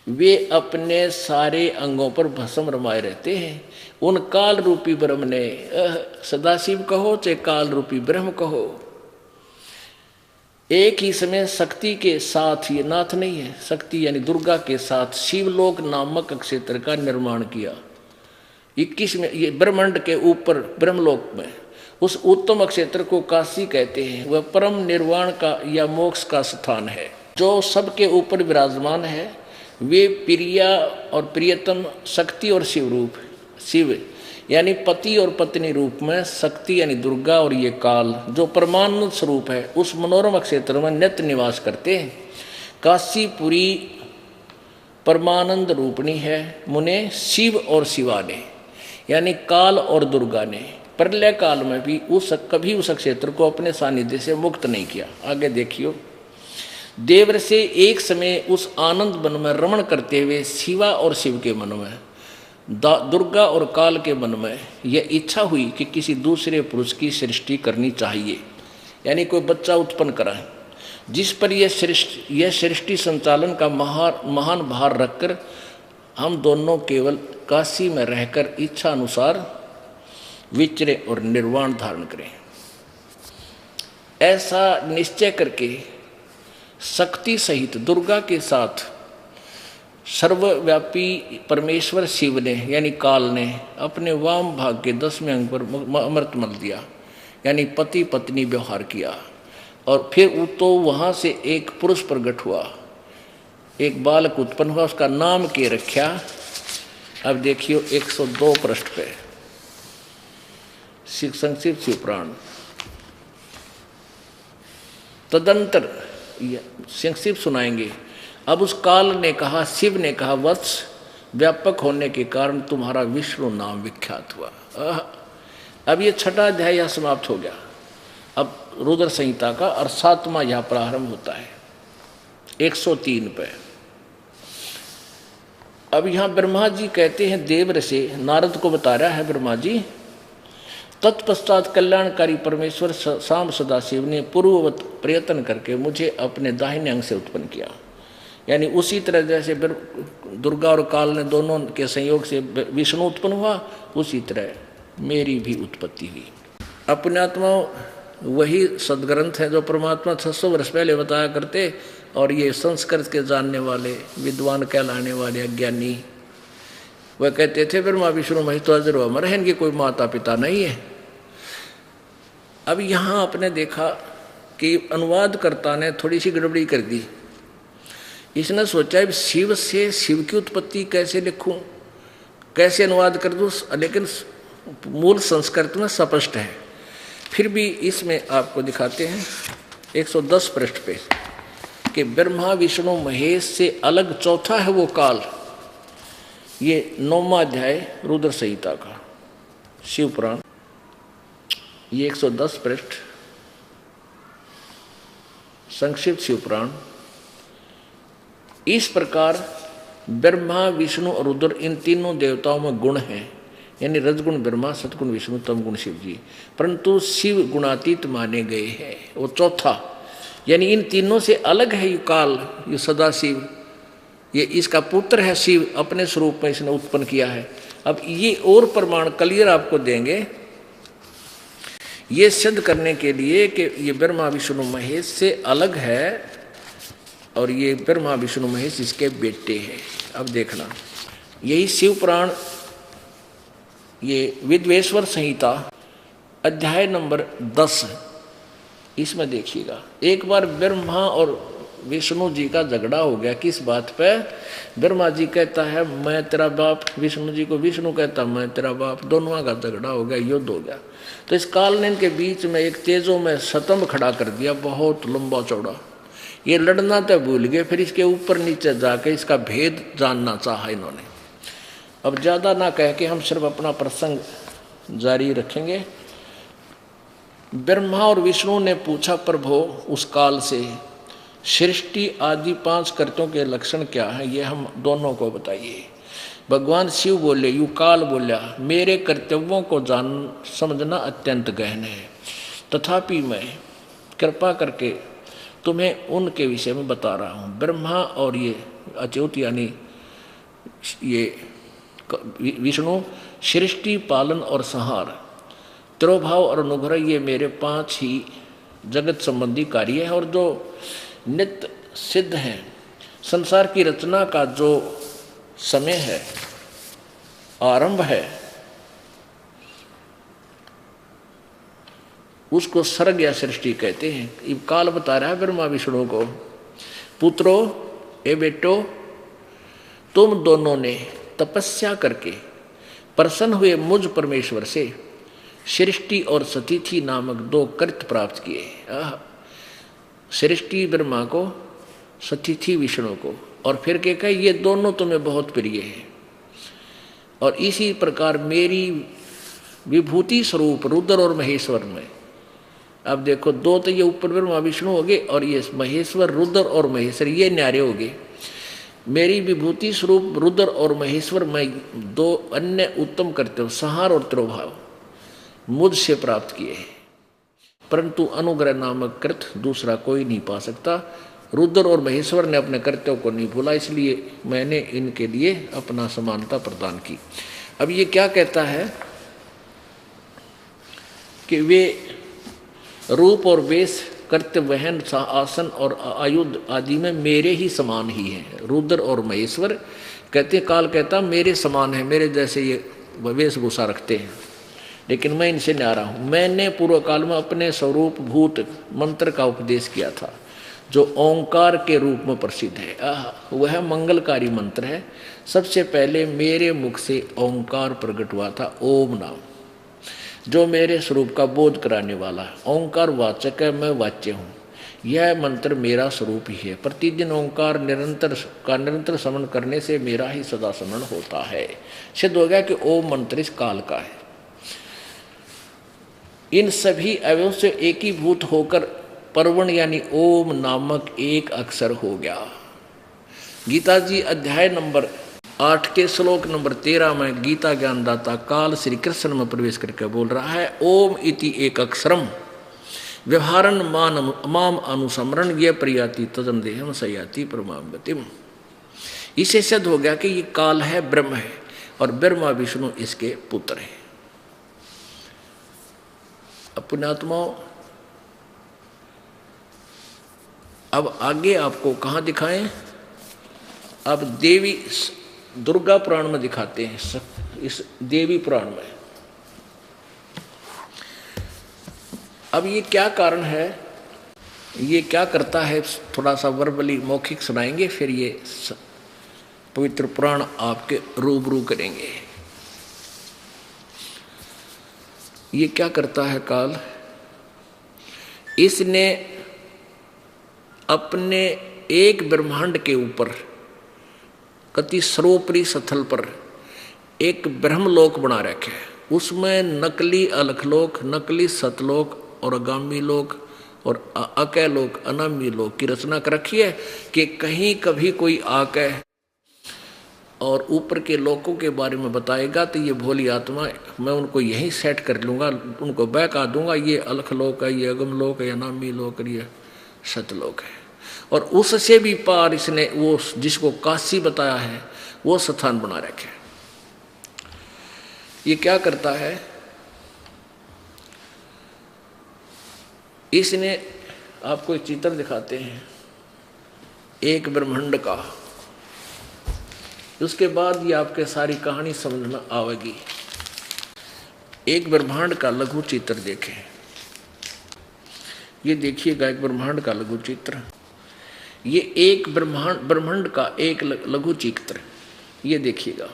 S2: वे अपने सारे अंगों पर भस्म रमाए रहते हैं। उन काल रूपी ब्रह्म ने, सदाशिव कहो चाहे काल रूपी ब्रह्म कहो, एक ही समय शक्ति के साथ, ये नाथ नहीं है, शक्ति यानी दुर्गा के साथ शिवलोक नामक क्षेत्र का निर्माण किया। 21 में ये ब्रह्मांड के ऊपर ब्रह्मलोक में उस उत्तम क्षेत्र को काशी कहते हैं। वह परम निर्वाण का या मोक्ष का स्थान है जो सबके ऊपर विराजमान है। वे प्रिया और प्रियतम शक्ति और शिव रूप, शिव यानी पति और पत्नी रूप में, शक्ति यानी दुर्गा और ये काल जो परमानंद स्वरूप है उस मनोरम क्षेत्र में नित्य निवास करते हैं। काशीपुरी परमानंद रूपणी है। मुने शिव और शिवा ने यानी काल और दुर्गा ने प्रलय काल में भी कभी उस क्षेत्र को अपने सानिध्य से मुक्त नहीं किया। आगे देखियो, देवर से एक समय उस आनंद वन में रमण करते हुए शिवा और शिव के मन में, दुर्गा और काल के मन में यह इच्छा हुई कि किसी दूसरे पुरुष की सृष्टि करनी चाहिए, यानी कोई बच्चा उत्पन्न कराए, जिस पर यह सृष्टि संचालन का महान भार रखकर हम दोनों केवल काशी में रहकर इच्छा अनुसार विचरे और निर्वाण धारण करें। ऐसा निश्चय करके शक्ति सहित दुर्गा के साथ सर्वव्यापी परमेश्वर शिव ने यानी काल ने अपने वाम भाग के 10वें अंग पर अमृत मल दिया, यानी पति पत्नी व्यवहार किया। और फिर तो वहाँ से एक पुरुष प्रकट हुआ, एक बालक उत्पन्न हुआ, उसका नाम के रखा। अब देखियो 102 पृष्ठ पे संक्षिप्त शिवपुराण। तदंतर संक्षिप्त सुनाएंगे। अब उस काल ने कहा, शिव ने कहा, वत्स व्यापक होने के कारण तुम्हारा विष्णु नाम विख्यात हुआ। अब ये 6वां अध्याय यह समाप्त हो गया। अब रुद्र संहिता का और 7वां यह प्रारंभ होता है 103 पे। अब यहाँ ब्रह्मा जी कहते हैं देवर से, नारद को बता रहा है ब्रह्मा जी, तत्पश्चात कल्याणकारी परमेश्वर शाम सदाशिव ने पूर्ववत प्रयत्न करके मुझे अपने दाहिने अंग से उत्पन्न किया, यानी उसी तरह जैसे दुर्गा और काल ने दोनों के संयोग से विष्णु उत्पन्न हुआ, उसी तरह मेरी भी उत्पत्ति हुई। अपने आत्मा वही सदग्रंथ है जो परमात्मा 600 वर्ष पहले बताया करते, और ये संस्कृत के जानने वाले विद्वान कहलाने वाले अज्ञानी वह कहते थे ब्रह्मा विष्णु महेश तो अजर अमर है, इनके कोई माता पिता नहीं है। अब यहाँ आपने देखा कि अनुवादकर्ता ने थोड़ी सी गड़बड़ी कर दी। इसने सोचा शिव से शिव की उत्पत्ति कैसे लिखूं, कैसे अनुवाद कर दूं, लेकिन मूल संस्कृत में स्पष्ट है। फिर भी इसमें आपको दिखाते हैं 110 पृष्ठ पे कि ब्रह्मा विष्णु महेश से अलग चौथा है वो काल। ये 9वां अध्याय रुद्र संहिता का शिव पुराण, ये 110 पृष्ठ संक्षिप्त शिव पुराण। इस प्रकार ब्रह्मा विष्णु और रुद्र इन तीनों देवताओं में गुण हैं, यानी रजगुण ब्रह्मा, सतगुण विष्णु, तमगुण शिव जी, परंतु शिव गुणातीत माने गए हैं। वो चौथा, यानी इन तीनों से अलग है ये काल, ये सदा शिव, ये इसका पुत्र है शिव, अपने स्वरूप में इसने उत्पन्न किया है। अब ये और प्रमाण क्लियर आपको देंगे ये सिद्ध करने के लिए कि ये ब्रह्मा विष्णु महेश से अलग है और ये ब्रह्मा विष्णु महेश इसके बेटे हैं। अब देखना, यही शिव पुराण, ये विद्वेश्वर संहिता अध्याय नंबर 10, इसमें देखिएगा। एक बार ब्रह्मा और विष्णु जी का झगड़ा हो गया। किस बात पे? ब्रह्मा जी कहता है मैं तेरा बाप, विष्णु जी को विष्णु कहता मैं तेरा बाप, दोनों का झगड़ा हो गया, युद्ध हो गया। तो इस काल ने इनके बीच में एक तेजों में स्तंभ खड़ा कर दिया, बहुत लंबा चौड़ा। ये लड़ना तो भूल गए, फिर इसके ऊपर नीचे जाके इसका भेद जानना चाहा इन्होंने। अब ज़्यादा ना कह के हम सिर्फ अपना प्रसंग जारी रखेंगे। ब्रह्मा और विष्णु ने पूछा प्रभु उस काल से, सृष्टि आदि 5 कर्तों के लक्षण क्या है, ये हम दोनों को बताइए। भगवान शिव बोले, यू काल बोला, मेरे कर्तव्यों को जान समझना अत्यंत गहन है, तथापि मैं कृपा करके तुम्हें उनके विषय में बता रहा हूँ। ब्रह्मा और ये अच्युत यानी ये विष्णु सृष्टि, पालन और संहार, तिरोभाव और अनुग्रह, ये मेरे 5 ही जगत संबंधी कार्य है और जो नित्य सिद्ध हैं। संसार की रचना का जो समय है, आरंभ है, उसको सर्ग या सृष्टि कहते हैं। ये काल बता रहा है ब्रह्मा विष्णु को, पुत्रो ए बेटो, तुम दोनों ने तपस्या करके प्रसन्न हुए मुझ परमेश्वर से सृष्टि और सतिथि नामक 2 कृत्य प्राप्त किए। सृष्टि ब्रह्मा को, सतिथि विष्णु को, और फिर क्या कहे ये दोनों तुम्हें बहुत प्रिय है। और इसी प्रकार मेरी विभूति स्वरूप रुद्र और महेश्वर में, अब देखो 2 तो ये ऊपर ब्रह्मा विष्णु हो गए और ये महेश्वर, रुद्र और महेश्वर ये न्यारे हो गए। मेरी विभूति स्वरूप रुद्र और महेश्वर में 2 अन्य उत्तम करते हो, संहार और तिरोभाव मुझसे प्राप्त किए हैं, परंतु अनुग्रह नामक कृत दूसरा कोई नहीं पा सकता। रुद्र और महेश्वर ने अपने कर्तव्यों को नहीं भूला, इसलिए मैंने इनके लिए अपना समानता प्रदान की। अब ये क्या कहता है कि वे रूप और वेश, कर्तव्य, वहन, आसन और आयुध आदि में मेरे ही समान ही हैं। रुद्र और महेश्वर कहते, काल कहता मेरे समान है, मेरे जैसे ये वेशभूषा रखते हैं, लेकिन मैं इनसे न्यारा हूँ। मैंने पूर्व काल में अपने स्वरूप भूत मंत्र का उपदेश किया था जो ओंकार के रूप में प्रसिद्ध है। वह मंगलकारी मंत्र है। सबसे पहले मेरे मुख से ओंकार प्रकट हुआ था, ओम नाम, जो मेरे स्वरूप का बोध कराने वाला है। ओंकार वाचक है, मैं वाच्य हूँ। यह मंत्र मेरा स्वरूप ही है। प्रतिदिन ओंकार निरंतर स्मरण करने से मेरा ही सदा स्मरण होता है। सिद्ध हो गया कि ओम मंत्र इस काल का है। इन सभी अवयवों से एकीभूत होकर परवण यानी ओम नामक एक अक्षर हो गया। गीता जी अध्याय नंबर 8 के श्लोक नंबर 13 में गीता ज्ञानदाता काल श्री कृष्ण में प्रवेश करके बोल रहा है, ओम इति एक अक्षरम व्यवहारन माम अनुसमरण ये प्रयाति तजन देहम सयाति परमाम गतिम। इसे सिद्ध हो गया कि ये काल है, ब्रह्म है, और ब्रह्मा विष्णु इसके पुत्र है। पुण्यात्माओं, अब आगे आपको कहाँ दिखाएं? अब देवी दुर्गा पुराण में दिखाते हैं। इस देवी पुराण में अब ये क्या कारण है, ये क्या करता है, थोड़ा सा वर्बली मौखिक सुनाएंगे, फिर ये पवित्र पुराण आपके रूबरू करेंगे। ये क्या करता है काल? इसने अपने एक ब्रह्मांड के ऊपर कति सर्वोपरि स्थल पर एक ब्रह्मलोक बना रखे है। उसमें नकली अलखलोक, नकली सतलोक और अगामी लोक और अकय लोक, अनामी लोक की रचना कर रखी है कि कहीं कभी कोई आके और ऊपर के लोकों के बारे में बताएगा तो ये भोली आत्मा, मैं उनको यहीं सेट कर लूँगा, उनको बहका दूंगा, ये अलख लोक है, ये अगम लोक है, अनामी लोक है, ये सतलोक है। और उससे भी पार इसने वो जिसको काशी बताया है वो स्थान बना रखे। ये क्या करता है, इसने आपको एक चित्र दिखाते हैं एक ब्रह्मांड का, उसके बाद ये आपके सारी कहानी समझ में आवेगी। एक ब्रह्मांड का लघु चित्र देखें, ये देखिएगा एक ब्रह्मांड का लघु चित्र, ये एक ब्रह्मांड का एक लघु चित्र, ये देखिएगा,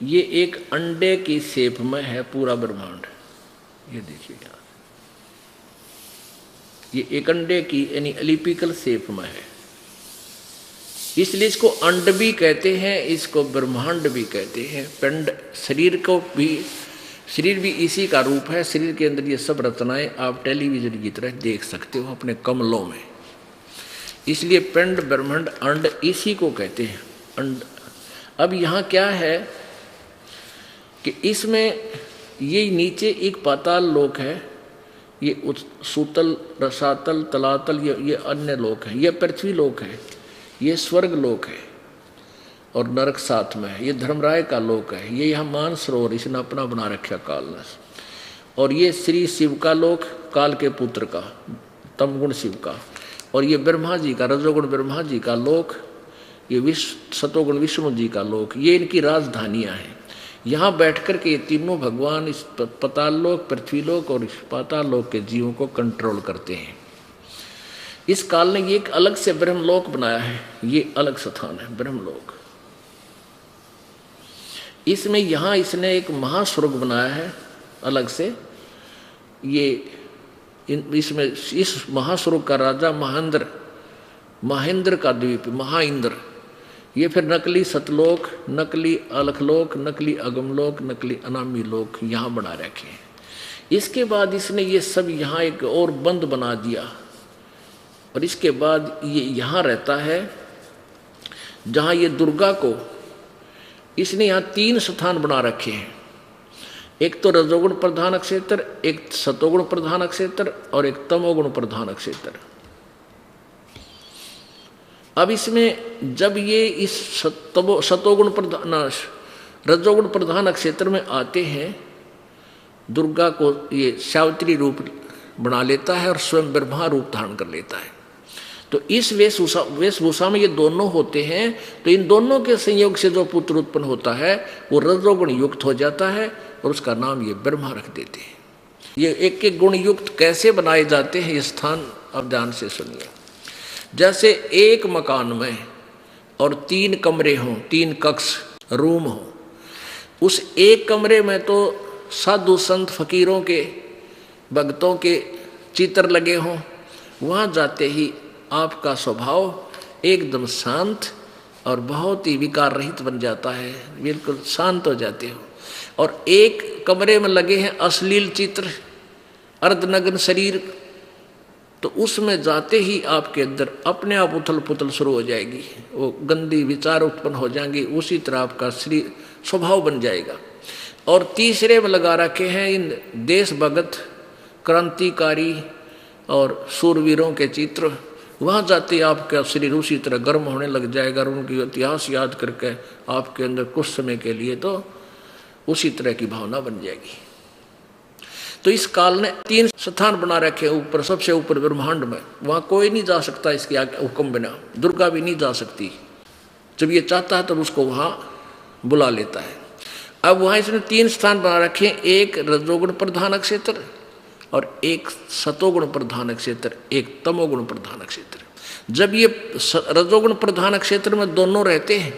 S2: ये एक अंडे की शेप में है पूरा ब्रह्मांड, ये देखिएगा, ये एक अंडे की यानी एलिपिकल शेप में है, इसलिए इसको अंड भी कहते हैं, इसको ब्रह्मांड भी कहते हैं। पिंड शरीर को भी, शरीर भी इसी का रूप है, शरीर के अंदर ये सब रचनाएं आप टेलीविजन की तरह देख सकते हो अपने कमलों में, इसलिए पिंड ब्रह्मांड अंड इसी को कहते हैं अंड। अब यहाँ क्या है कि इसमें ये नीचे एक पाताल लोक है, ये सूतल, रसातल, तलातल, ये अन्य लोक है, ये पृथ्वी लोक है, ये स्वर्ग लोक है और नरक साथ में है, ये धर्मराय का लोक है, ये यहाँ मानसरोवर इसने अपना बना रखा कालनस, और ये श्री शिव का लोक, काल के पुत्र का, तमगुण शिव का, और ये ब्रह्मा जी का, रजोगुण ब्रह्मा जी का लोक, ये सतोगुण विष्णु जी का लोक, ये इनकी राजधानियाँ हैं। यहाँ बैठकर के ये तीनों भगवान इस पाताल लोक, पृथ्वी लोक और इस पाताल लोक के जीवों को कंट्रोल करते हैं। इस काल ने ये एक अलग से ब्रह्मलोक बनाया है, ये अलग स्थान है ब्रह्मलोक। इसमें यहाँ इसने एक महास्वर्ग बनाया है अलग से, ये इसमें इस महास्वर्ग का राजा महेंद्र का द्वीप महाइंद्र, ये फिर नकली सतलोक, नकली अलखलोक, नकली अगमलोक, नकली अनामी लोक यहाँ बना रखे हैं। इसके बाद इसने ये सब यहाँ एक और बंद बना दिया, और इसके बाद ये यहाँ रहता है जहाँ ये दुर्गा को इसने यहाँ 3 स्थान बना रखे हैं, एक तो रजोगुण प्रधान क्षेत्र, एक सतोगुण प्रधान क्षेत्र और एक तमोगुण प्रधान क्षेत्र। अब इसमें जब ये इस सतोगुण प्रधान रजोगुण प्रधान क्षेत्र में आते हैं, दुर्गा को ये सावित्री रूप बना लेता है और स्वयं ब्रह्मा रूप धारण कर लेता है। तो इस वेशभूषा में ये दोनों होते हैं, तो इन दोनों के संयोग से जो पुत्र उत्पन्न होता है वो रजोगुण युक्त हो जाता है और उसका नाम ये ब्रह्मा रख देते हैं। ये एक एक गुण युक्त कैसे बनाए जाते हैं, ये स्थान अब ध्यान से सुनिए। जैसे एक मकान में और 3 कमरे हों, 3 कक्ष रूम हो, उस एक कमरे में तो साधु संत फकीरों के भक्तों के चित्र लगे हों, वहाँ जाते ही आपका स्वभाव एकदम शांत और बहुत ही विकार रहित बन जाता है, बिल्कुल शांत हो जाते हो। और एक कमरे में लगे हैं अश्लील चित्र, अर्धनग्न शरीर, तो उसमें जाते ही आपके अंदर अपने आप उथल पुथल शुरू हो जाएगी, वो गंदी विचार उत्पन्न हो जाएंगे, उसी तरह आपका शरीर स्वभाव बन जाएगा। और तीसरे में लगा रखे हैं इन देश भगत, क्रांतिकारी और शूरवीरों के चित्र, वहाँ जाते आपका शरीर उसी तरह गर्म होने लग जाएगा और उनकी इतिहास याद करके आपके अंदर कुछ समय के लिए तो उसी तरह की भावना बन जाएगी। तो इस काल ने 3 स्थान बना रखे ऊपर, सबसे ऊपर ब्रह्मांड में, वहाँ कोई नहीं जा सकता इसके आगे हुक्म बिना, दुर्गा भी नहीं जा सकती, जब ये चाहता है तब उसको वहाँ बुला लेता है। अब वहाँ इसने 3 स्थान बना रखे, एक रजोगुण प्रधान क्षेत्र और एक सतोगुण प्रधान क्षेत्र, एक तमोगुण प्रधान क्षेत्र। जब ये रजोगुण प्रधान क्षेत्र में दोनों रहते हैं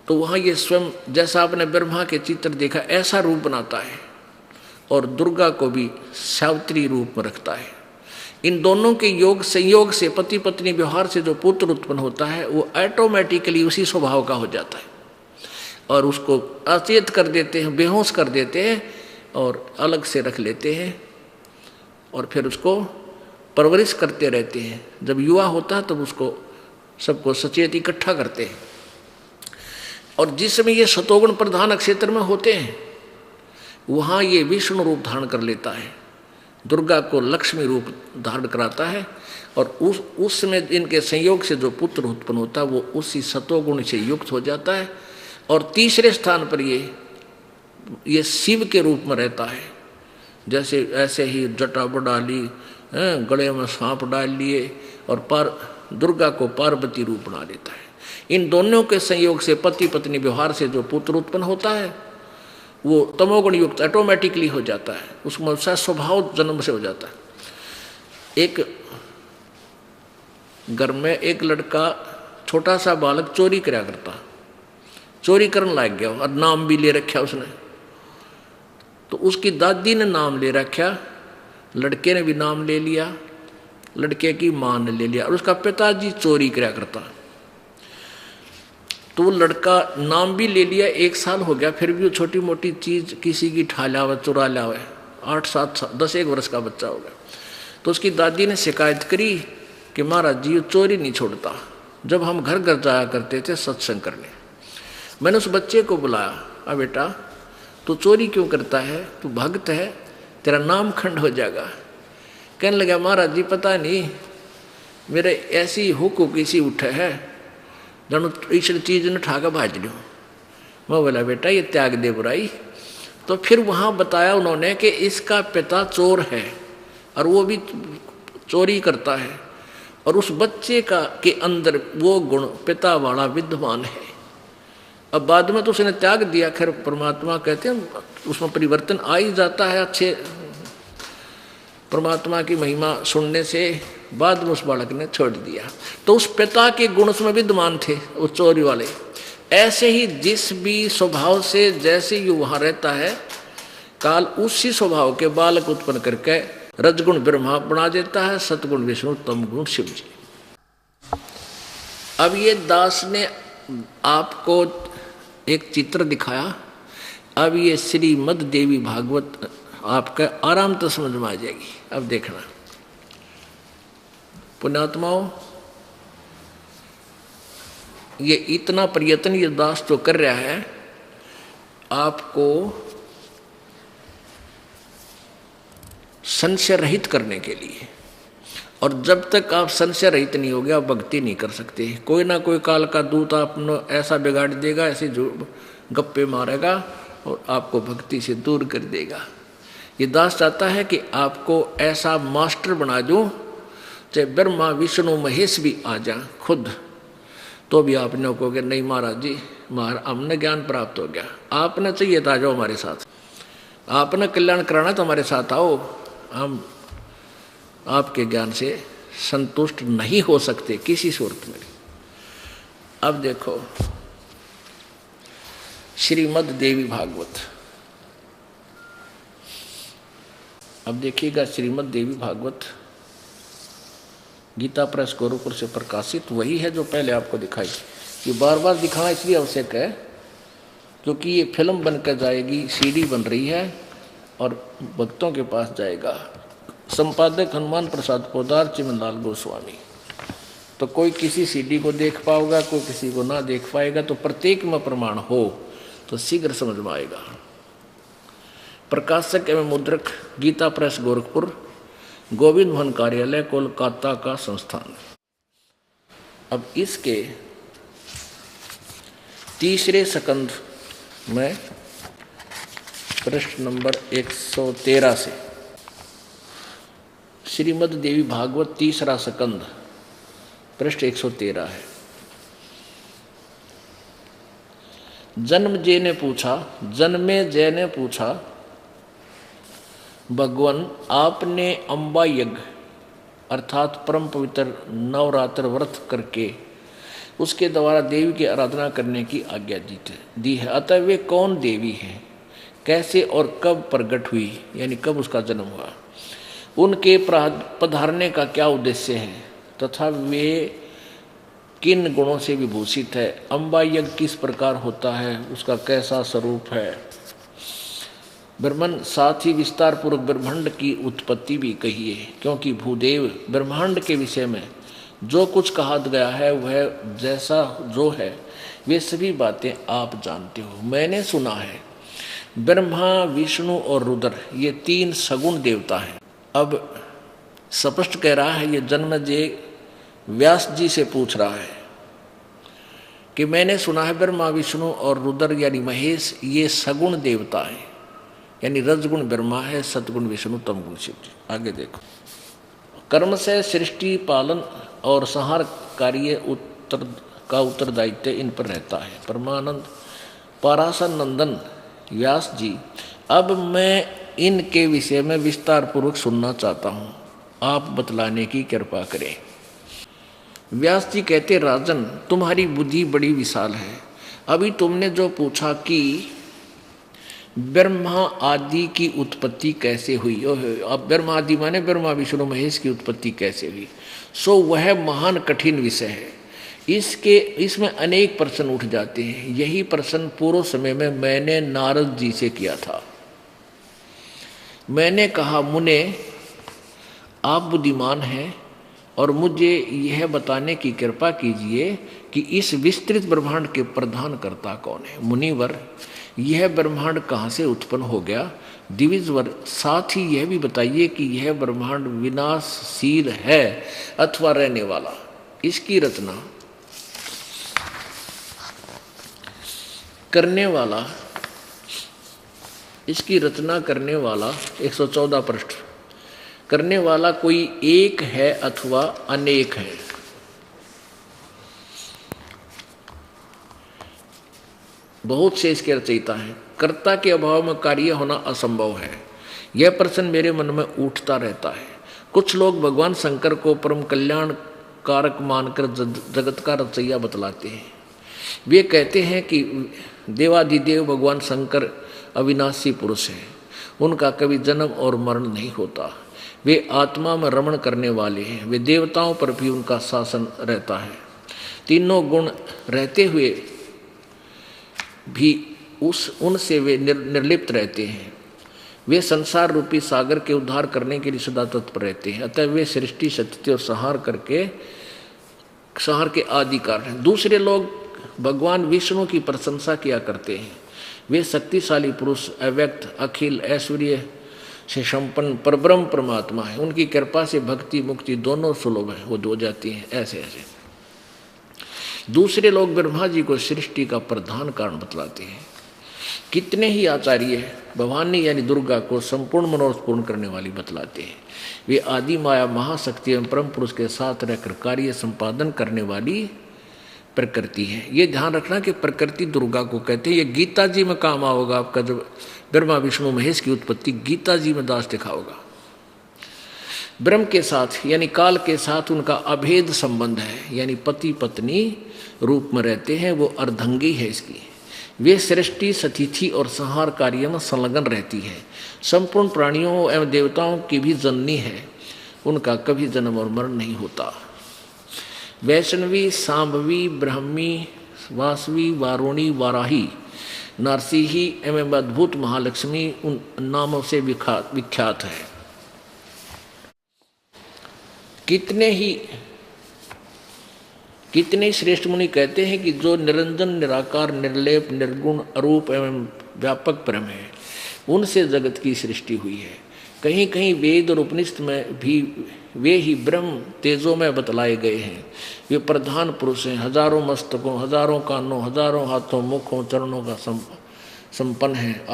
S2: तो वहाँ ये स्वयं, जैसा आपने ब्रह्मा के चित्र देखा, ऐसा रूप बनाता है और दुर्गा को भी सावित्री रूप में रखता है। इन दोनों के योग संयोग से पति पत्नी व्यवहार से जो पुत्र उत्पन्न होता है वो ऑटोमेटिकली उसी स्वभाव का हो जाता है और उसको अचेत कर देते हैं, बेहोश कर देते हैं और अलग से रख लेते हैं और फिर उसको परवरिश करते रहते हैं। जब युवा होता है तब उसको सबको सचेत इकट्ठा करते हैं और जिस समय ये सतोगुण प्रधान क्षेत्र में होते हैं वहाँ ये विष्णु रूप धारण कर लेता है, दुर्गा को लक्ष्मी रूप धारण कराता है और उस समय इनके संयोग से जो पुत्र उत्पन्न होता है वो उसी सतोगुण से युक्त हो जाता है। और तीसरे स्थान पर ये शिव के रूप में रहता है, जैसे ऐसे ही जटा डाली, गले में सांप डाल लिए और दुर्गा को पार्वती रूप बना लेता है। इन दोनों के संयोग से पति पत्नी व्यवहार से जो पुत्र उत्पन्न होता है वो तमोगुण युक्त ऑटोमेटिकली हो जाता है, उसमें उसका स्वभाव जन्म से हो जाता है। एक घर में एक लड़का छोटा सा बालक चोरी करा करता, चोरी करने लग गया और नाम भी ले रखा उसने, तो उसकी दादी ने नाम ले रखा, लड़के ने भी नाम ले लिया, लड़के की माँ ने ले लिया और उसका पिताजी चोरी करा करता। तो वो लड़का नाम भी ले लिया, 1 साल हो गया, फिर भी वो छोटी मोटी चीज़ किसी की ठा लावे, चुरा लावे, 8-7 10-1 वर्ष का बच्चा हो गया। तो उसकी दादी ने शिकायत करी कि महाराज जी ये चोरी नहीं छोड़ता, जब हम घर घर जाया करते थे सत्संग करने। मैंने उस बच्चे को बुलाया, अब बेटा तू चोरी क्यों करता है, तू भक्त है, तेरा नाम खंड हो जाएगा। कहने लगा महाराज जी पता नहीं मेरे ऐसी हुक किसी उठे है जानू इस चीज़ ने ठाका भाज लो। मैं बोला बेटा ये त्याग दे बुराई। तो फिर वहाँ बताया उन्होंने कि इसका पिता चोर है और वो भी चोरी करता है और उस बच्चे के अंदर वो गुण पिता वाला विद्यमान है। अब बाद में तो उसने त्याग दिया, खैर परमात्मा कहते हैं उसमें परिवर्तन आ ही जाता है। अच्छे परमात्मा की महिमा सुनने से बाद में उस बालक ने छोड़ दिया। तो उस पिता के गुण उसमें विद्यमान थे उस चोरी वाले। ऐसे ही जिस भी स्वभाव से जैसे ही वहाँ रहता है काल उसी स्वभाव के बालक उत्पन्न करके रजगुण ब्रह्मा बना देता है, सतगुण विष्णु, तमगुण शिव जी। अब ये दास ने आपको एक चित्र दिखाया, अब ये श्रीमद् देवी भागवत आपका आराम तो समझ में आ जाएगी। अब देखना पुण्यात्माओं, ये इतना प्रयत्न ये दास तो कर रहा है आपको संशय रहित करने के लिए, और जब तक आप संशय रहित नहीं होगे आप भक्ति नहीं कर सकते। कोई ना कोई काल का दूत आपने ऐसा बिगाड़ देगा, ऐसे जो गप्पे मारेगा और आपको भक्ति से दूर कर देगा। ये दास चाहता है कि आपको ऐसा मास्टर बना दूं चाहे ब्रह्मा विष्णु महेश भी आ जाए खुद, तो भी आपने कहोगे नहीं महाराज जी हमने ज्ञान प्राप्त हो गया, आपने चाहिए था जाओ हमारे साथ, आपने कल्याण कराना तो हमारे साथ आओ। हम आपके ज्ञान से संतुष्ट नहीं हो सकते किसी सूरत में। अब देखो श्रीमद् देवी भागवत, अब देखिएगा श्रीमद् देवी भागवत गीता प्रेस गोरखपुर से प्रकाशित वही है जो पहले आपको दिखाई। ये बार बार दिखाना इसलिए आवश्यक है क्योंकि ये फिल्म बनकर जाएगी, सीडी बन रही है और भक्तों के पास जाएगा। संपादक हनुमान प्रसाद पोदार, चिमनलाल गोस्वामी। तो कोई किसी सीडी को देख पाओगा, कोई किसी को ना देख पाएगा, तो प्रत्येक में प्रमाण हो तो शीघ्र समझ में आएगा। प्रकाशक एवं मुद्रक गीता प्रेस गोरखपुर, गोविंद भवन कार्यालय कोलकाता का संस्थान। अब इसके तीसरे सकंद में पृष्ठ नंबर 113 से श्रीमद् देवी भागवत तीसरा सकंद पृष्ठ 113 है। जन्मे जय ने पूछा भगवान आपने अम्बा यज्ञ अर्थात परम पवित्र नवरात्र व्रत करके उसके द्वारा देवी की आराधना करने की आज्ञा दी है, अतः वे कौन देवी हैं, कैसे और कब प्रकट हुई, यानी कब उसका जन्म हुआ। उनके पधारने का क्या उद्देश्य है तथा वे किन गुणों से विभूषित है, अम्बा यज्ञ किस प्रकार होता है, उसका कैसा स्वरूप है। ब्रह्मन साथ ही विस्तार पूर्वक ब्रह्मांड की उत्पत्ति भी कही है, क्योंकि भूदेव ब्रह्मांड के विषय में जो कुछ कहा गया है वह जैसा जो है वे सभी बातें आप जानते हो। मैंने सुना है ब्रह्मा विष्णु और रुद्र ये 3 सगुण देवता हैं। अब स्पष्ट कह रहा है, ये जन्मेजय व्यास जी से पूछ रहा है कि मैंने सुना है ब्रह्मा विष्णु और रुद्र यानी महेश ये सगुण देवता हैं, यानी रजगुण ब्रह्मा है, सतगुण विष्णु, तमगुण शिव जी। आगे देखो, कर्म से सृष्टि पालन और संहार कार्य उत्तरदायित्व इन पर रहता है। परमानंद पराशर नंदन व्यास जी, अब मैं इनके विषय में विस्तार पूर्वक सुनना चाहता हूँ, आप बतलाने की कृपा करें। व्यास जी कहते, राजन तुम्हारी बुद्धि बड़ी विशाल है। अभी तुमने जो पूछा कि ब्रह्मा आदि की उत्पत्ति कैसे हुई, अब ब्रह्मा आदि माने ब्रह्मा विष्णु महेश की उत्पत्ति कैसे हुई, सो वह महान कठिन विषय है। इसमें अनेक प्रश्न उठ जाते हैं। यही प्रश्न पूर्व समय में मैंने नारद जी से किया था। मैंने कहा, मुने आप बुद्धिमान हैं और मुझे यह बताने की कृपा कीजिए कि इस विस्तृत ब्रह्मांड के प्रधान कर्ता कौन है। मुनिवर, यह ब्रह्मांड कहाँ से उत्पन्न हो गया। दिविजवर, साथ ही यह भी बताइए कि यह ब्रह्मांड विनाशशील है अथवा रहने वाला। इसकी रचना करने वाला 114 पृष्ठ, करने वाला कोई एक है अथवा अनेक है। बहुत से इसके रचयिता हैं। कर्ता के अभाव में कार्य होना असंभव है, यह प्रश्न मेरे मन में उठता रहता है। कुछ लोग भगवान शंकर को परम कल्याण कारक मानकर जगत का रचैया बतलाते हैं। वे कहते हैं कि देवाधिदेव भगवान शंकर अविनाशी पुरुष हैं, उनका कभी जन्म और मरण नहीं होता। वे आत्मा में रमण करने वाले हैं, वे देवताओं पर भी उनका शासन रहता है। तीनों गुण रहते हुए भी उनसे वे निर्लिप्त रहते हैं। वे संसार रूपी सागर के उद्धार करने के लिए सदा तत्पर रहते हैं। अतः वे सृष्टि सत्य और संहार के आदि कारण हैं। दूसरे लोग भगवान विष्णु की प्रशंसा किया करते हैं। वे शक्तिशाली पुरुष, अव्यक्त, अखिल ऐश्वर्य से संपन्न परब्रह्म परमात्मा है। उनकी कृपा से भक्ति मुक्ति दोनों सुलभ है, वो हो जाती हैं। ऐसे दूसरे लोग ब्रह्मा जी को सृष्टि का प्रधान कारण बतलाते हैं। कितने ही आचार्य भवानी यानी दुर्गा को संपूर्ण मनोरथ पूर्ण करने वाली बतलाते हैं। वे आदि माया महाशक्ति एवं परम पुरुष के साथ रहकर कार्य संपादन करने वाली प्रकृति है। ये ध्यान रखना कि प्रकृति दुर्गा को कहते हैं। ये गीता जी में काम आओगा आपका, जब ब्रह्मा विष्णु महेश की उत्पत्ति गीता जी में दास दिखा होगा। ब्रह्म के साथ यानी काल के साथ उनका अभेद संबंध है, यानी पति पत्नी रूप में रहते हैं। वो अर्धंगी है इसकी। वे सृष्टि सतिथि और संहार कार्य में संलग्न रहती है। संपूर्ण प्राणियों एवं देवताओं की भी जननी है, उनका कभी जन्म और मरण नहीं होता। वैष्णवी, सांभवी, ब्रह्मी, वासवी, वारुणी, वाराही, नरसिंही एवं अद्भुत महालक्ष्मी उन नामों से विख्यात है। कितने श्रेष्ठ मुनि कहते हैं कि जो निरंजन, निराकार, निर्लेप, निर्गुण, अरूप एवं व्यापक ब्रह्म है, उनसे जगत की सृष्टि हुई है। कहीं कहीं वेद और उपनिषद में भी वे ही ब्रह्म तेजों में बतलाए गए हैं। वे प्रधान पुरुष हैं, हजारों मस्तकों, हजारों कानों, हजारों हाथों, मुखों, चरणों का संपन्न है।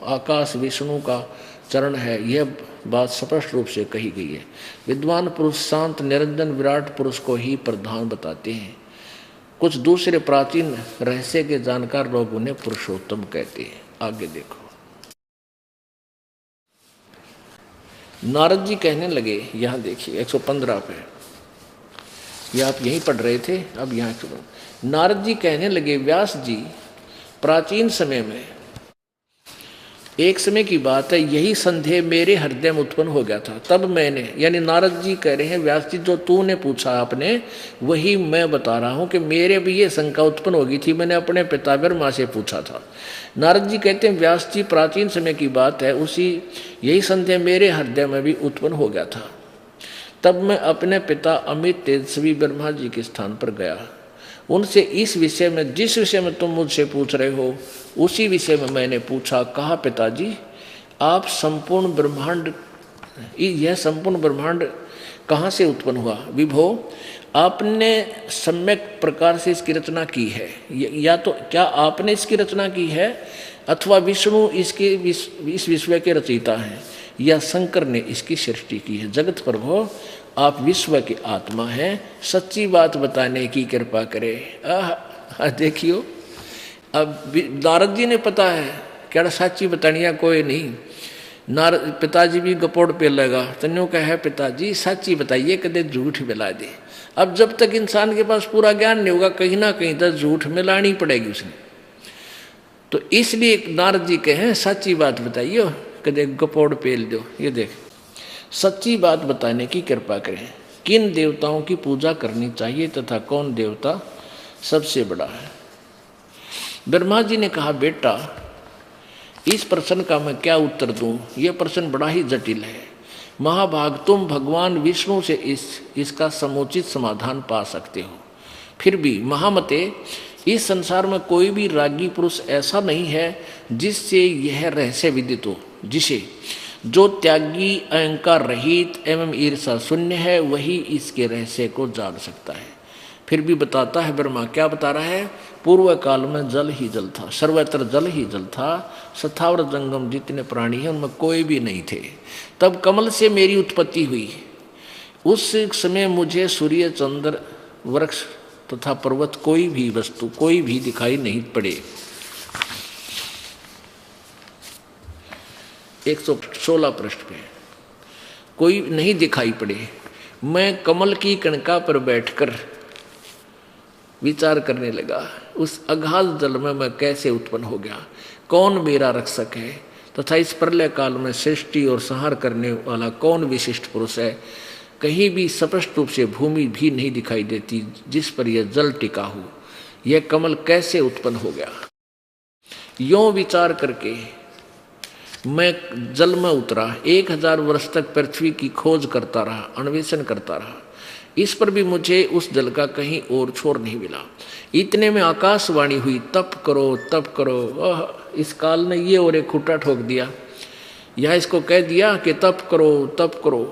S2: आकाश विष्णु का चरण है, यह बात स्पष्ट रूप से कही गई है। विद्वान पुरुष शांत निरंजन विराट पुरुष को ही प्रधान बताते हैं। कुछ दूसरे प्राचीन रहस्य के जानकार लोग उन्हें पुरुषोत्तम कहते हैं। आगे देखो, नारद जी कहने लगे, यहाँ देखिए 115 पे, ये आप यहीं पढ़ रहे थे, अब यहाँ 115। नारद जी कहने लगे, व्यास जी, प्राचीन समय में एक समय की बात है, यही संदेह मेरे हृदय में उत्पन्न हो गया था। तब मैंने, यानी नारद जी कह रहे हैं, व्यास जी जो तूने पूछा आपने वही मैं बता रहा हूं कि मेरे भी ये शंका उत्पन्न हो गई थी, मैंने अपने पिता ब्रह्मा से पूछा था। नारद जी कहते हैं व्यास जी प्राचीन समय की बात है, उसी यही संदेह मेरे हृदय में भी उत्पन्न हो गया था। तब मैं अपने पिता अमित तेजस्वी ब्रह्मा जी के स्थान पर गया, उनसे इस विषय में, जिस विषय में तुम मुझसे पूछ रहे हो उसी विषय में मैंने पूछा। कहा पिताजी आप संपूर्ण ब्रह्मांड, यह संपूर्ण ब्रह्मांड कहाँ से उत्पन्न हुआ? विभो आपने सम्यक प्रकार से इसकी रचना की है, या तो क्या आपने इसकी रचना की है अथवा विष्णु इसके इस विश्व के रचयिता हैं, या शंकर ने इसकी सृष्टि की है। जगत प्रभु आप विश्व के आत्मा हैं, सच्ची बात बताने की कृपा करें। देखियो अब नारद जी ने पता है क्या सच्ची बतानिया कोई नहीं। पिताजी भी गपोड़ पे लगा, तन्यों का है पिताजी सच्ची बताइए, कदे झूठ मिला दे। अब जब तक इंसान के पास पूरा ज्ञान नहीं होगा कहीं ना कहीं तो झूठ मिलानी पड़ेगी उसने। तो इसलिए नारद जी कहे सच्ची बात बताइए, कदे गपोड़ पेल दो। ये देख, सच्ची बात बताने की कृपा करें। किन देवताओं की पूजा करनी चाहिए तथा कौन देवता सबसे बड़ा है? ब्रह्मा जी ने कहा बेटा इस प्रश्न का मैं क्या उत्तर दूं, यह प्रश्न बड़ा ही जटिल है। महाभाग तुम भगवान विष्णु से इसका समुचित समाधान पा सकते हो। फिर भी महामते इस संसार में कोई भी रागी पुरुष ऐसा नहीं है जिससे यह रहस्य विदित हो। जिसे जो त्यागी, अहंकार रहित एवं ईर्षा शून्य है वही इसके रहस्य को जान सकता है। फिर भी बताता है ब्रह्मा, क्या बता रहा है? पूर्व काल में जल ही जल था, सर्वत्र जल ही जल था, स्थावर जंगम जितने प्राणी हैं उनमें कोई भी नहीं थे। तब कमल से मेरी उत्पत्ति हुई। उस समय मुझे सूर्य, चंद्र, वृक्ष तथा पर्वत कोई भी वस्तु कोई भी दिखाई नहीं पड़े। 116 पृष्ठ पे कोई नहीं दिखाई पड़े। मैं कमल की कणका पर बैठकर विचार करने लगा, उस अगाध जल में मैं कैसे उत्पन्न हो गया, कौन मेरा रक्षक है तथा इस प्रलय काल में सृष्टि और संहार करने वाला कौन विशिष्ट पुरुष है। कहीं भी स्पष्ट रूप से भूमि भी नहीं दिखाई देती जिस पर यह जल टिका हो। यह कमल कैसे उत्पन्न हो गया? यों विचार करके मैं जल में उतरा। 1000 वर्ष तक पृथ्वी की खोज करता रहा, अन्वेषण करता रहा। इस पर भी मुझे उस जल का कहीं और छोर नहीं मिला। इतने में आकाशवाणी हुई, तप करो तप करो। इस काल ने ये और एक खुट्टा ठोक दिया, यह इसको कह दिया कि तप करो तप करो।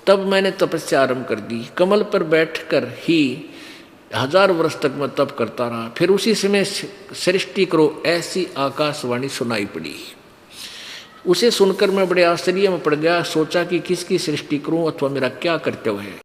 S2: तब मैंने तपस्या आरंभ कर दी। कमल पर बैठकर ही 1000 वर्ष तक मैं तप करता रहा। फिर उसी समय सृष्टि करो ऐसी आकाशवाणी सुनाई पड़ी। उसे सुनकर मैं बड़े आश्चर्य में पड़ गया। सोचा कि किसकी सृष्टि करूं अथवा मेरा क्या कर्तव्य है।